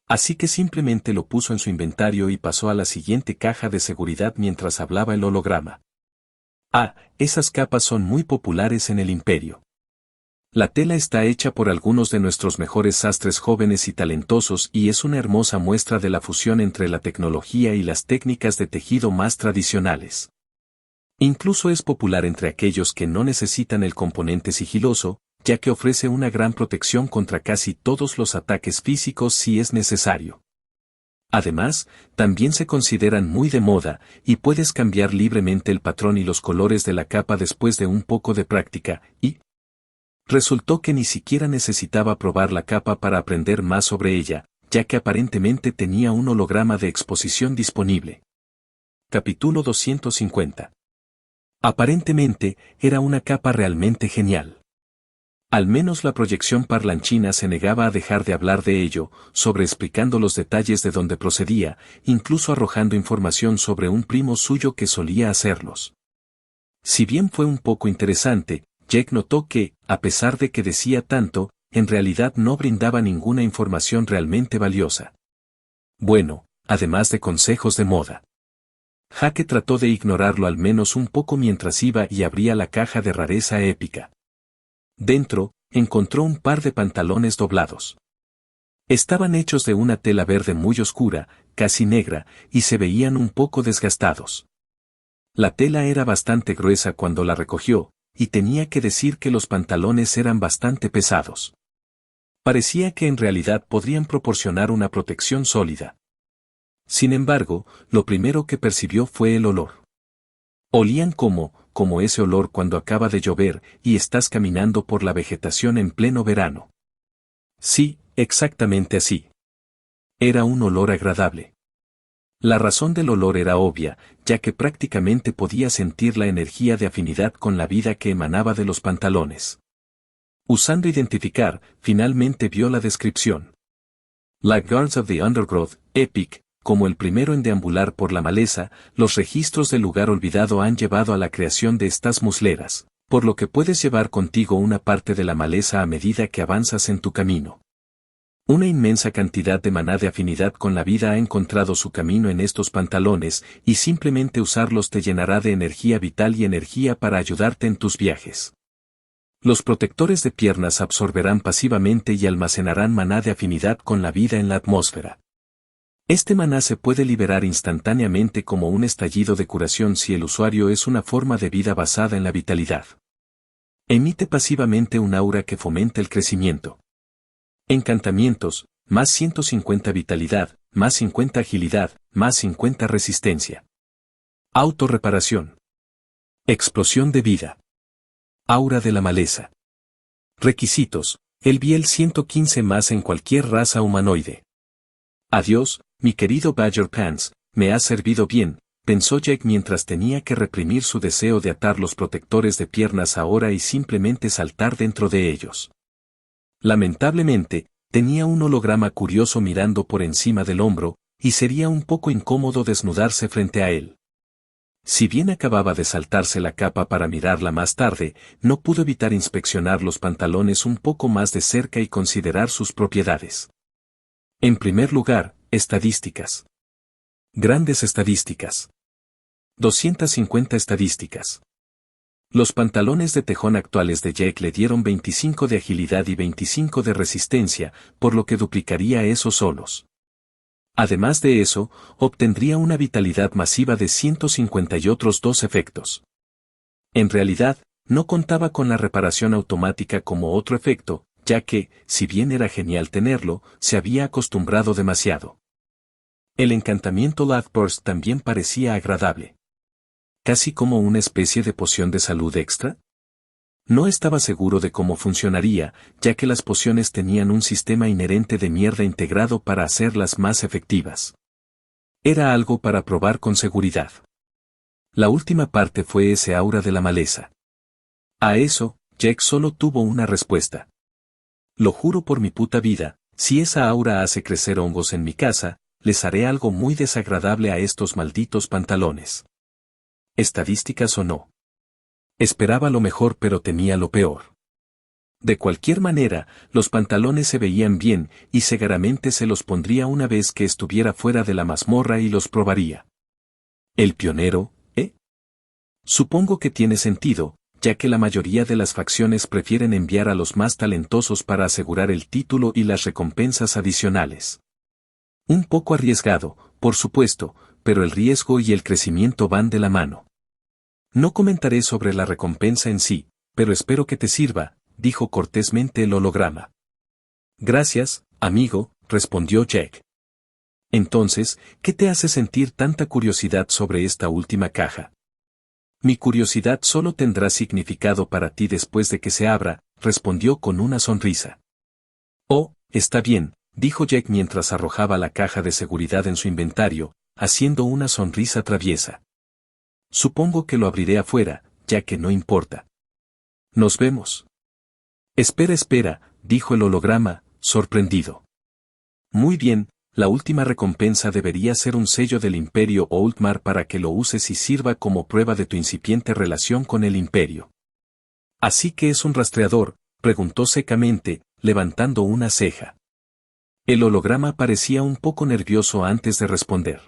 Así que simplemente lo puso en su inventario y pasó a la siguiente caja de seguridad mientras hablaba el holograma. Ah, esas capas son muy populares en el imperio. La tela está hecha por algunos de nuestros mejores sastres jóvenes y talentosos y es una hermosa muestra de la fusión entre la tecnología y las técnicas de tejido más tradicionales. Incluso es popular entre aquellos que no necesitan el componente sigiloso, ya que ofrece una gran protección contra casi todos los ataques físicos si es necesario. Además, también se consideran muy de moda, y puedes cambiar libremente el patrón y los colores de la capa después de un poco de práctica, y resultó que ni siquiera necesitaba probar la capa para aprender más sobre ella, ya que aparentemente tenía un holograma de exposición disponible. Capítulo 250. Aparentemente, era una capa realmente genial. Al menos la proyección parlanchina se negaba a dejar de hablar de ello, sobreexplicando los detalles de dónde procedía, incluso arrojando información sobre un primo suyo que solía hacerlos. Si bien fue un poco interesante, Jack notó que, a pesar de que decía tanto, en realidad no brindaba ninguna información realmente valiosa. Bueno, además de consejos de moda. Jake trató de ignorarlo al menos un poco mientras iba y abría la caja de rareza épica. Dentro, encontró un par de pantalones doblados. Estaban hechos de una tela verde muy oscura, casi negra, y se veían un poco desgastados. La tela era bastante gruesa cuando la recogió, y tenía que decir que los pantalones eran bastante pesados. Parecía que en realidad podrían proporcionar una protección sólida. Sin embargo, lo primero que percibió fue el olor. Olían como ese olor cuando acaba de llover y estás caminando por la vegetación en pleno verano. Sí, exactamente así. Era un olor agradable. La razón del olor era obvia, ya que prácticamente podía sentir la energía de afinidad con la vida que emanaba de los pantalones. Usando identificar, finalmente vio la descripción. Like Guards of the Undergrowth, Epic, como el primero en deambular por la maleza, los registros del lugar olvidado han llevado a la creación de estas musleras, por lo que puedes llevar contigo una parte de la maleza a medida que avanzas en tu camino. Una inmensa cantidad de maná de afinidad con la vida ha encontrado su camino en estos pantalones, y simplemente usarlos te llenará de energía vital y energía para ayudarte en tus viajes. Los protectores de piernas absorberán pasivamente y almacenarán maná de afinidad con la vida en la atmósfera. Este maná se puede liberar instantáneamente como un estallido de curación si el usuario es una forma de vida basada en la vitalidad. Emite pasivamente un aura que fomenta el crecimiento. Encantamientos, más 150 vitalidad, más 50 agilidad, más 50 resistencia. Autorreparación. Explosión de vida. Aura de la maleza. Requisitos, el Biel 115 más en cualquier raza humanoide. Adiós, mi querido Badger Pants, me has servido bien, pensó Jack mientras tenía que reprimir su deseo de atar los protectores de piernas ahora y simplemente saltar dentro de ellos. Lamentablemente, tenía un holograma curioso mirando por encima del hombro, y sería un poco incómodo desnudarse frente a él. Si bien acababa de saltarse la capa para mirarla más tarde, no pudo evitar inspeccionar los pantalones un poco más de cerca y considerar sus propiedades. En primer lugar, estadísticas. Grandes estadísticas. 250 estadísticas. Los pantalones de tejón actuales de Jack le dieron 25 de agilidad y 25 de resistencia, por lo que duplicaría esos solos. Además de eso, obtendría una vitalidad masiva de 150 y otros 2 efectos. En realidad, no contaba con la reparación automática como otro efecto, ya que, si bien era genial tenerlo, se había acostumbrado demasiado. El encantamiento Life Burst también parecía agradable. Casi como una especie de poción de salud extra. No estaba seguro de cómo funcionaría, ya que las pociones tenían un sistema inherente de mierda integrado para hacerlas más efectivas. Era algo para probar con seguridad. La última parte fue ese aura de la maleza. A eso, Jack solo tuvo una respuesta. Lo juro por mi puta vida, si esa aura hace crecer hongos en mi casa, les haré algo muy desagradable a estos malditos pantalones. Estadísticas o no. Esperaba lo mejor pero temía lo peor. De cualquier manera, los pantalones se veían bien y seguramente se los pondría una vez que estuviera fuera de la mazmorra y los probaría. ¿El pionero, Supongo que tiene sentido, ya que la mayoría de las facciones prefieren enviar a los más talentosos para asegurar el título y las recompensas adicionales. Un poco arriesgado, por supuesto, pero el riesgo y el crecimiento van de la mano. No comentaré sobre la recompensa en sí, pero espero que te sirva, dijo cortésmente el holograma. Gracias, amigo, respondió Jack. Entonces, ¿qué te hace sentir tanta curiosidad sobre esta última caja? Mi curiosidad solo tendrá significado para ti después de que se abra, respondió con una sonrisa. Oh, está bien, dijo Jack mientras arrojaba la caja de seguridad en su inventario, haciendo una sonrisa traviesa. Supongo que lo abriré afuera, ya que no importa. Nos vemos. Espera, dijo el holograma, sorprendido. Muy bien, la última recompensa debería ser un sello del Imperio Oldmar para que lo uses y sirva como prueba de tu incipiente relación con el Imperio. ¿Así que es un rastreador?, preguntó secamente, levantando una ceja. El holograma parecía un poco nervioso antes de responder.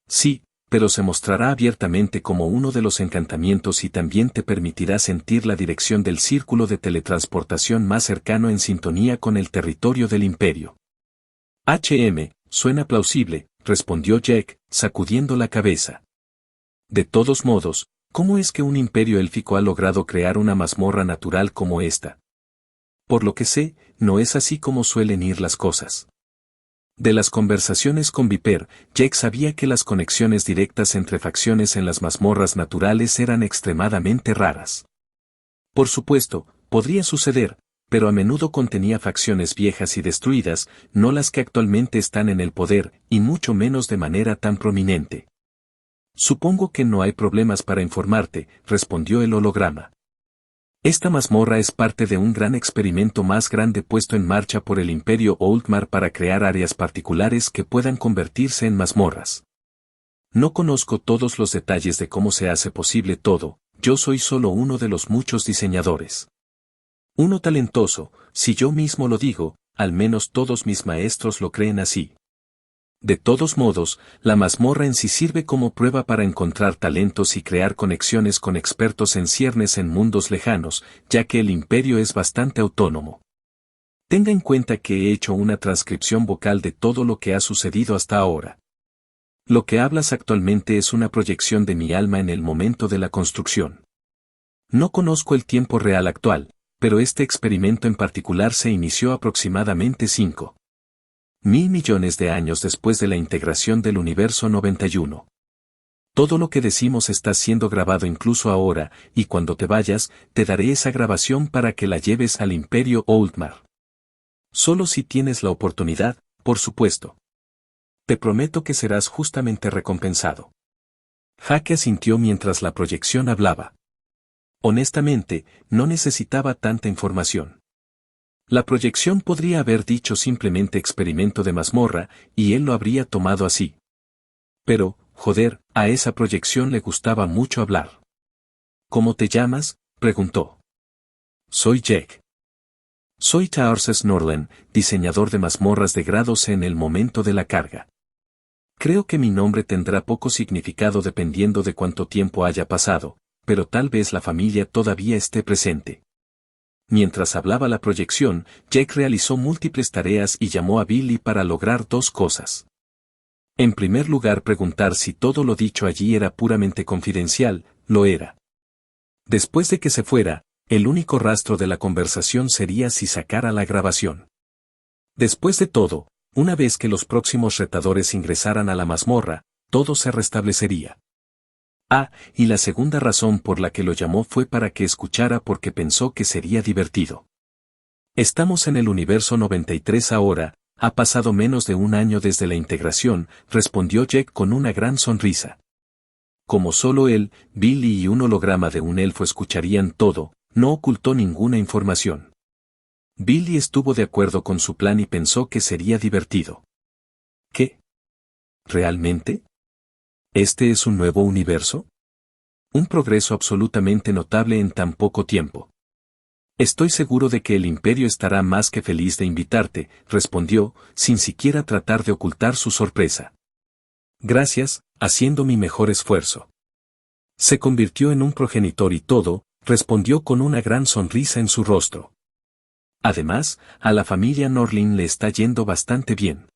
Sí, pero se mostrará abiertamente como uno de los encantamientos y también te permitirá sentir la dirección del círculo de teletransportación más cercano en sintonía con el territorio del Imperio. Suena plausible, respondió Jack, sacudiendo la cabeza. De todos modos, ¿cómo es que un imperio élfico ha logrado crear una mazmorra natural como esta? Por lo que sé, no es así como suelen ir las cosas. De las conversaciones con Viper, Jack sabía que las conexiones directas entre facciones en las mazmorras naturales eran extremadamente raras. Por supuesto, podría suceder, pero a menudo contenía facciones viejas y destruidas, no las que actualmente están en el poder, y mucho menos de manera tan prominente. Supongo que no hay problemas para informarte, respondió el holograma. Esta mazmorra es parte de un gran experimento más grande puesto en marcha por el Imperio Oldmar para crear áreas particulares que puedan convertirse en mazmorras. No conozco todos los detalles de cómo se hace posible todo, yo soy solo uno de los muchos diseñadores. Uno talentoso, si yo mismo lo digo, al menos todos mis maestros lo creen así. De todos modos, la mazmorra en sí sirve como prueba para encontrar talentos y crear conexiones con expertos en ciernes en mundos lejanos, ya que el imperio es bastante autónomo. Tenga en cuenta que he hecho una transcripción vocal de todo lo que ha sucedido hasta ahora. Lo que hablas actualmente es una proyección de mi alma en el momento de la construcción. No conozco el tiempo real actual, pero este experimento en particular se inició aproximadamente 5.000 millones de años después de la integración del universo 91. Todo lo que decimos está siendo grabado incluso ahora, y cuando te vayas, te daré esa grabación para que la lleves al Imperio Oldmar. Solo si tienes la oportunidad, por supuesto. Te prometo que serás justamente recompensado. Jake asintió mientras la proyección hablaba. Honestamente, no necesitaba tanta información. La proyección podría haber dicho simplemente experimento de mazmorra, y él lo habría tomado así. Pero, joder, a esa proyección le gustaba mucho hablar. ¿Cómo te llamas?, preguntó. Soy Jake. Soy Taurus Norland, diseñador de mazmorras de grado C en el momento de la carga. Creo que mi nombre tendrá poco significado dependiendo de cuánto tiempo haya pasado, pero tal vez la familia todavía esté presente. Mientras hablaba la proyección, Jake realizó múltiples tareas y llamó a Billy para lograr dos cosas. En primer lugar, preguntar si todo lo dicho allí era puramente confidencial, lo era. Después de que se fuera, el único rastro de la conversación sería si sacara la grabación. Después de todo, una vez que los próximos retadores ingresaran a la mazmorra, todo se restablecería. Y la segunda razón por la que lo llamó fue para que escuchara porque pensó que sería divertido. Estamos en el universo 93 ahora, ha pasado menos de un año desde la integración, respondió Jake con una gran sonrisa. Como solo él, Billy y un holograma de un elfo escucharían todo, no ocultó ninguna información. Billy estuvo de acuerdo con su plan y pensó que sería divertido. ¿Qué? ¿Realmente? ¿Este es un nuevo universo? Un progreso absolutamente notable en tan poco tiempo. Estoy seguro de que el Imperio estará más que feliz de invitarte, respondió, sin siquiera tratar de ocultar su sorpresa. Gracias, haciendo mi mejor esfuerzo. Se convirtió en un progenitor y todo, respondió con una gran sonrisa en su rostro. Además, a la familia Norlin le está yendo bastante bien.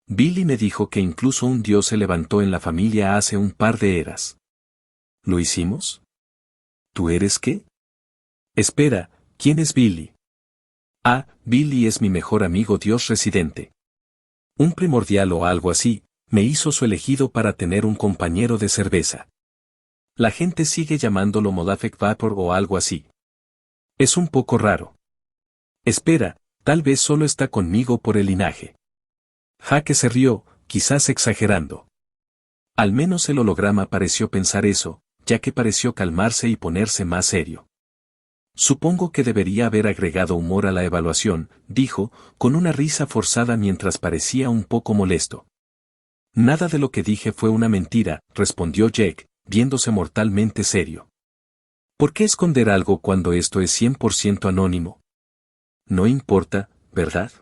Billy me dijo que incluso un dios se levantó en la familia hace un par de eras. ¿Lo hicimos? ¿Tú eres qué? Espera, ¿quién es Billy? Billy es mi mejor amigo dios residente. Un primordial o algo así, me hizo su elegido para tener un compañero de cerveza. La gente sigue llamándolo Modafek Vapor o algo así. Es un poco raro. Espera, tal vez solo está conmigo por el linaje. Jake se rió, quizás exagerando. Al menos el holograma pareció pensar eso, ya que pareció calmarse y ponerse más serio. Supongo que debería haber agregado humor a la evaluación, dijo, con una risa forzada mientras parecía un poco molesto. Nada de lo que dije fue una mentira, respondió Jake, viéndose mortalmente serio. ¿Por qué esconder algo cuando esto es 100% anónimo? No importa, ¿verdad?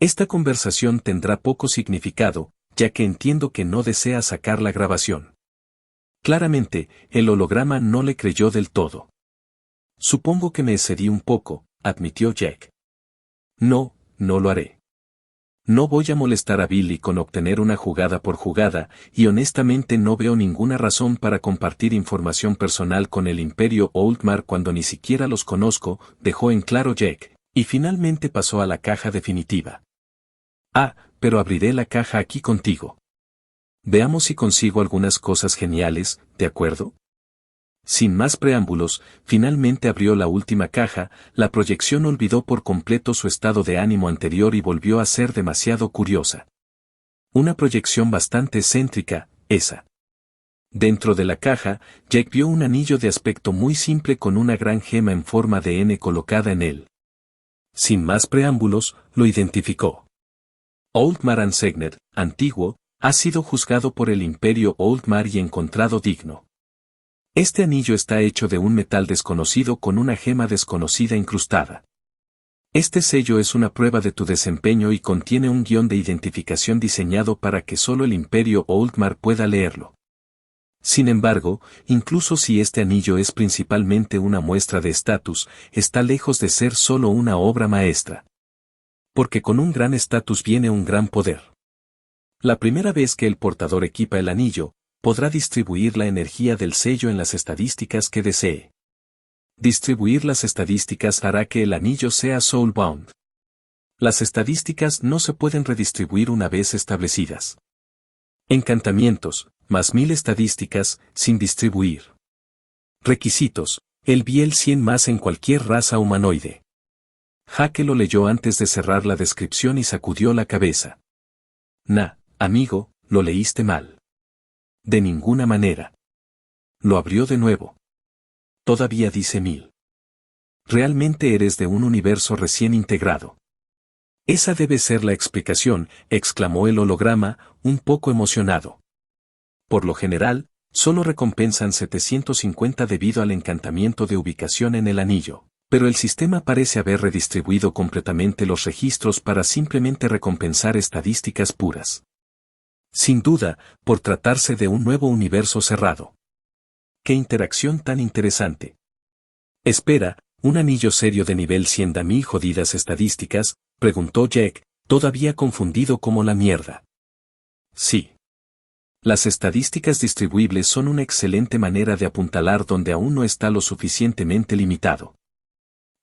Esta conversación tendrá poco significado, ya que entiendo que no desea sacar la grabación. Claramente, el holograma no le creyó del todo. Supongo que me excedí un poco, admitió Jack. No, no lo haré. No voy a molestar a Billy con obtener una jugada por jugada, y honestamente no veo ninguna razón para compartir información personal con el Imperio Oldmar cuando ni siquiera los conozco, dejó en claro Jack, y finalmente pasó a la caja definitiva. Pero abriré la caja aquí contigo. Veamos si consigo algunas cosas geniales, ¿de acuerdo? Sin más preámbulos, finalmente abrió la última caja, la proyección olvidó por completo su estado de ánimo anterior y volvió a ser demasiado curiosa. Una proyección bastante excéntrica, esa. Dentro de la caja, Jack vio un anillo de aspecto muy simple con una gran gema en forma de N colocada en él. Sin más preámbulos, lo identificó. Oldmar Ansegner, antiguo, ha sido juzgado por el Imperio Oldmar y encontrado digno. Este anillo está hecho de un metal desconocido con una gema desconocida incrustada. Este sello es una prueba de tu desempeño y contiene un guión de identificación diseñado para que solo el Imperio Oldmar pueda leerlo. Sin embargo, incluso si este anillo es principalmente una muestra de estatus, está lejos de ser solo una obra maestra. Porque con un gran estatus viene un gran poder. La primera vez que el portador equipa el anillo, podrá distribuir la energía del sello en las estadísticas que desee. Distribuir las estadísticas hará que el anillo sea soulbound. Las estadísticas no se pueden redistribuir una vez establecidas. Encantamientos, más 1000 estadísticas, sin distribuir. Requisitos, el Biel 100 más en cualquier raza humanoide. Jake lo leyó antes de cerrar la descripción y sacudió la cabeza. Amigo, lo leíste mal. De ninguna manera. Lo abrió de nuevo. Todavía dice 1000. Realmente eres de un universo recién integrado. Esa debe ser la explicación, exclamó el holograma, un poco emocionado. Por lo general, solo recompensan 750 debido al encantamiento de ubicación en el anillo, pero el sistema parece haber redistribuido completamente los registros para simplemente recompensar estadísticas puras. Sin duda, por tratarse de un nuevo universo cerrado. ¡Qué interacción tan interesante! Espera, ¿un anillo serio de nivel 100 da 1000 jodidas estadísticas? Preguntó Jack, todavía confundido como la mierda. Sí. Las estadísticas distribuibles son una excelente manera de apuntalar donde aún no está lo suficientemente limitado.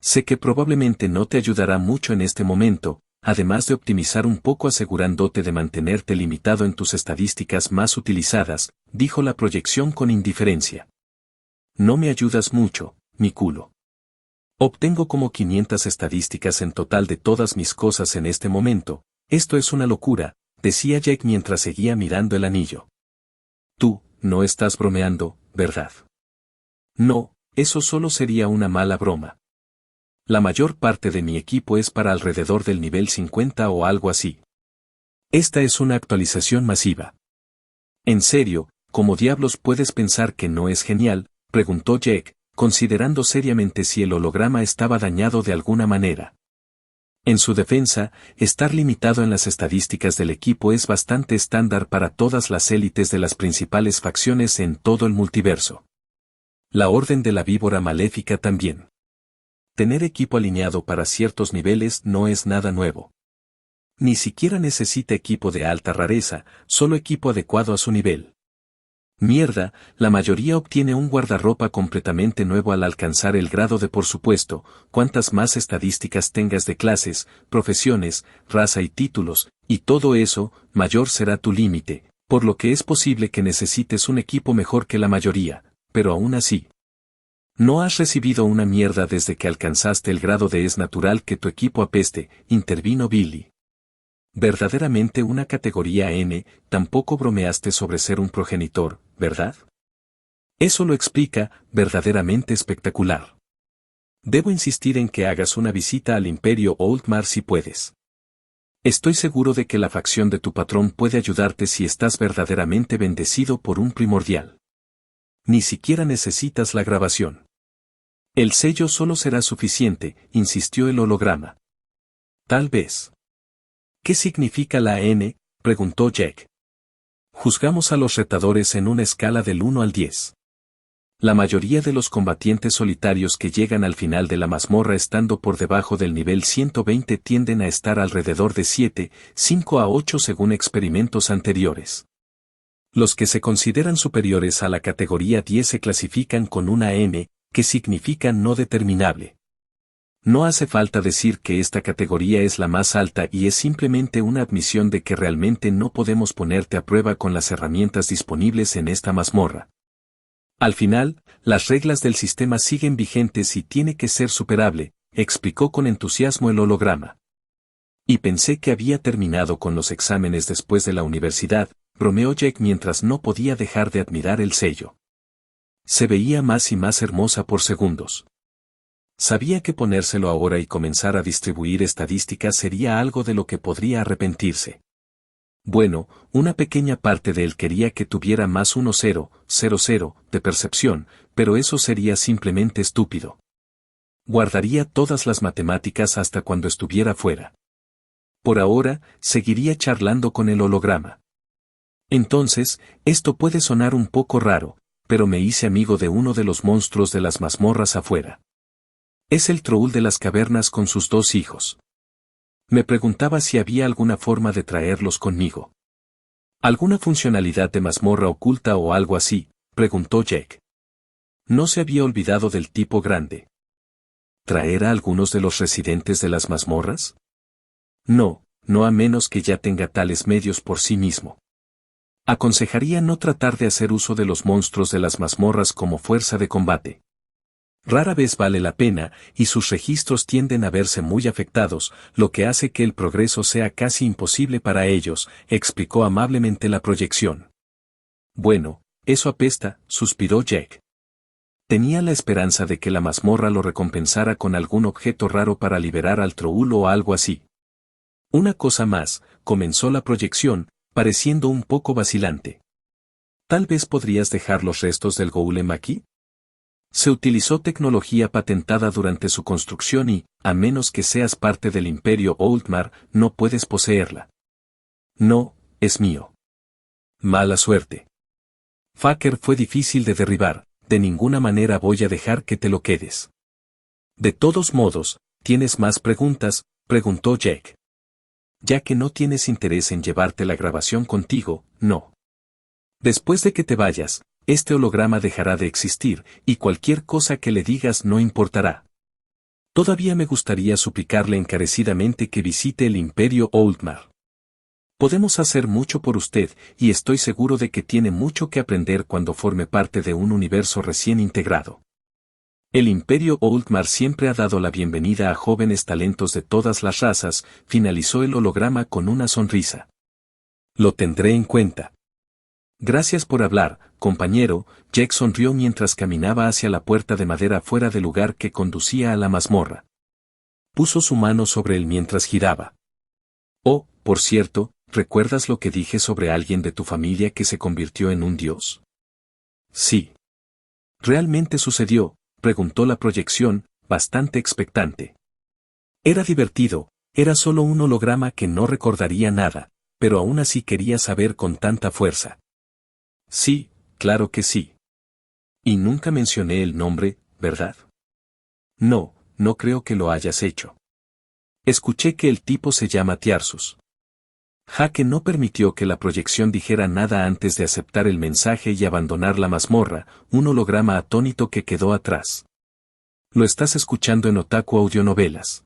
Sé que probablemente no te ayudará mucho en este momento, además de optimizar un poco asegurándote de mantenerte limitado en tus estadísticas más utilizadas, dijo la proyección con indiferencia. No me ayudas mucho, mi culo. Obtengo como 500 estadísticas en total de todas mis cosas en este momento, esto es una locura, decía Jack mientras seguía mirando el anillo. Tú, no estás bromeando, ¿verdad? No, eso solo sería una mala broma. La mayor parte de mi equipo es para alrededor del nivel 50 o algo así. Esta es una actualización masiva. En serio, ¿cómo diablos puedes pensar que no es genial?, preguntó Jack, considerando seriamente si el holograma estaba dañado de alguna manera. En su defensa, estar limitado en las estadísticas del equipo es bastante estándar para todas las élites de las principales facciones en todo el multiverso. La Orden de la Víbora Maléfica también. Tener equipo alineado para ciertos niveles no es nada nuevo. Ni siquiera necesita equipo de alta rareza, solo equipo adecuado a su nivel. Mierda, la mayoría obtiene un guardarropa completamente nuevo al alcanzar el grado de por supuesto, cuantas más estadísticas tengas de clases, profesiones, raza y títulos, y todo eso, mayor será tu límite, por lo que es posible que necesites un equipo mejor que la mayoría, pero aún así. No has recibido una mierda desde que alcanzaste el grado de es natural que tu equipo apeste, intervino Billy. Verdaderamente una categoría N, tampoco bromeaste sobre ser un progenitor, ¿verdad? Eso lo explica, verdaderamente espectacular. Debo insistir en que hagas una visita al Imperio Oldmar si puedes. Estoy seguro de que la facción de tu patrón puede ayudarte si estás verdaderamente bendecido por un primordial. Ni siquiera necesitas la grabación. El sello solo será suficiente, insistió el holograma. Tal vez. ¿Qué significa la N?, preguntó Jack. Juzgamos a los retadores en una escala del 1 al 10. La mayoría de los combatientes solitarios que llegan al final de la mazmorra estando por debajo del nivel 120 tienden a estar alrededor de 7, 5 a 8 según experimentos anteriores. Los que se consideran superiores a la categoría 10 se clasifican con una M, que significa no determinable. No hace falta decir que esta categoría es la más alta y es simplemente una admisión de que realmente no podemos ponerte a prueba con las herramientas disponibles en esta mazmorra. Al final, las reglas del sistema siguen vigentes y tiene que ser superable, explicó con entusiasmo el holograma. Y pensé que había terminado con los exámenes después de la universidad, bromeó Jack mientras no podía dejar de admirar el sello. Se veía más y más hermosa por segundos. Sabía que ponérselo ahora y comenzar a distribuir estadísticas sería algo de lo que podría arrepentirse. Bueno, una pequeña parte de él quería que tuviera más 1000 de percepción, pero eso sería simplemente estúpido. Guardaría todas las matemáticas hasta cuando estuviera fuera. Por ahora, seguiría charlando con el holograma. Entonces, esto puede sonar un poco raro, pero me hice amigo de uno de los monstruos de las mazmorras afuera. Es el Troll de las cavernas con sus 2 hijos. Me preguntaba si había alguna forma de traerlos conmigo. ¿Alguna funcionalidad de mazmorra oculta o algo así?, preguntó Jack. No se había olvidado del tipo grande. ¿Traer a algunos de los residentes de las mazmorras? No, no a menos que ya tenga tales medios por sí mismo. Aconsejaría no tratar de hacer uso de los monstruos de las mazmorras como fuerza de combate. Rara vez vale la pena, y sus registros tienden a verse muy afectados, lo que hace que el progreso sea casi imposible para ellos, explicó amablemente la proyección. Bueno, eso apesta, suspiró Jack. Tenía la esperanza de que la mazmorra lo recompensara con algún objeto raro para liberar al Troll o algo así. Una cosa más, comenzó la proyección, pareciendo un poco vacilante. ¿Tal vez podrías dejar los restos del golem aquí? Se utilizó tecnología patentada durante su construcción y, a menos que seas parte del Imperio Oldmar, no puedes poseerla. No, es mío. Mala suerte. Faker fue difícil de derribar, de ninguna manera voy a dejar que te lo quedes. De todos modos, ¿tienes más preguntas?, preguntó Jack. Ya que no tienes interés en llevarte la grabación contigo, no. Después de que te vayas, este holograma dejará de existir, y cualquier cosa que le digas no importará. Todavía me gustaría suplicarle encarecidamente que visite el Imperio Oldmar. Podemos hacer mucho por usted, y estoy seguro de que tiene mucho que aprender cuando forme parte de un universo recién integrado. El Imperio Oldmar siempre ha dado la bienvenida a jóvenes talentos de todas las razas, finalizó el holograma con una sonrisa. Lo tendré en cuenta. Gracias por hablar, compañero, Jack sonrió mientras caminaba hacia la puerta de madera fuera del lugar que conducía a la mazmorra. Puso su mano sobre él mientras giraba. Oh, por cierto, ¿recuerdas lo que dije sobre alguien de tu familia que se convirtió en un dios? Sí. ¿Realmente sucedió?, preguntó la proyección, bastante expectante. Era divertido, era solo un holograma que no recordaría nada, pero aún así quería saber con tanta fuerza. Sí, claro que sí. Y nunca mencioné el nombre, ¿verdad? No, no creo que lo hayas hecho. Escuché que el tipo se llama Tiarsus. Jake no permitió que la proyección dijera nada antes de aceptar el mensaje y abandonar la mazmorra, un holograma atónito que quedó atrás. Lo estás escuchando en Otaku Audionovelas.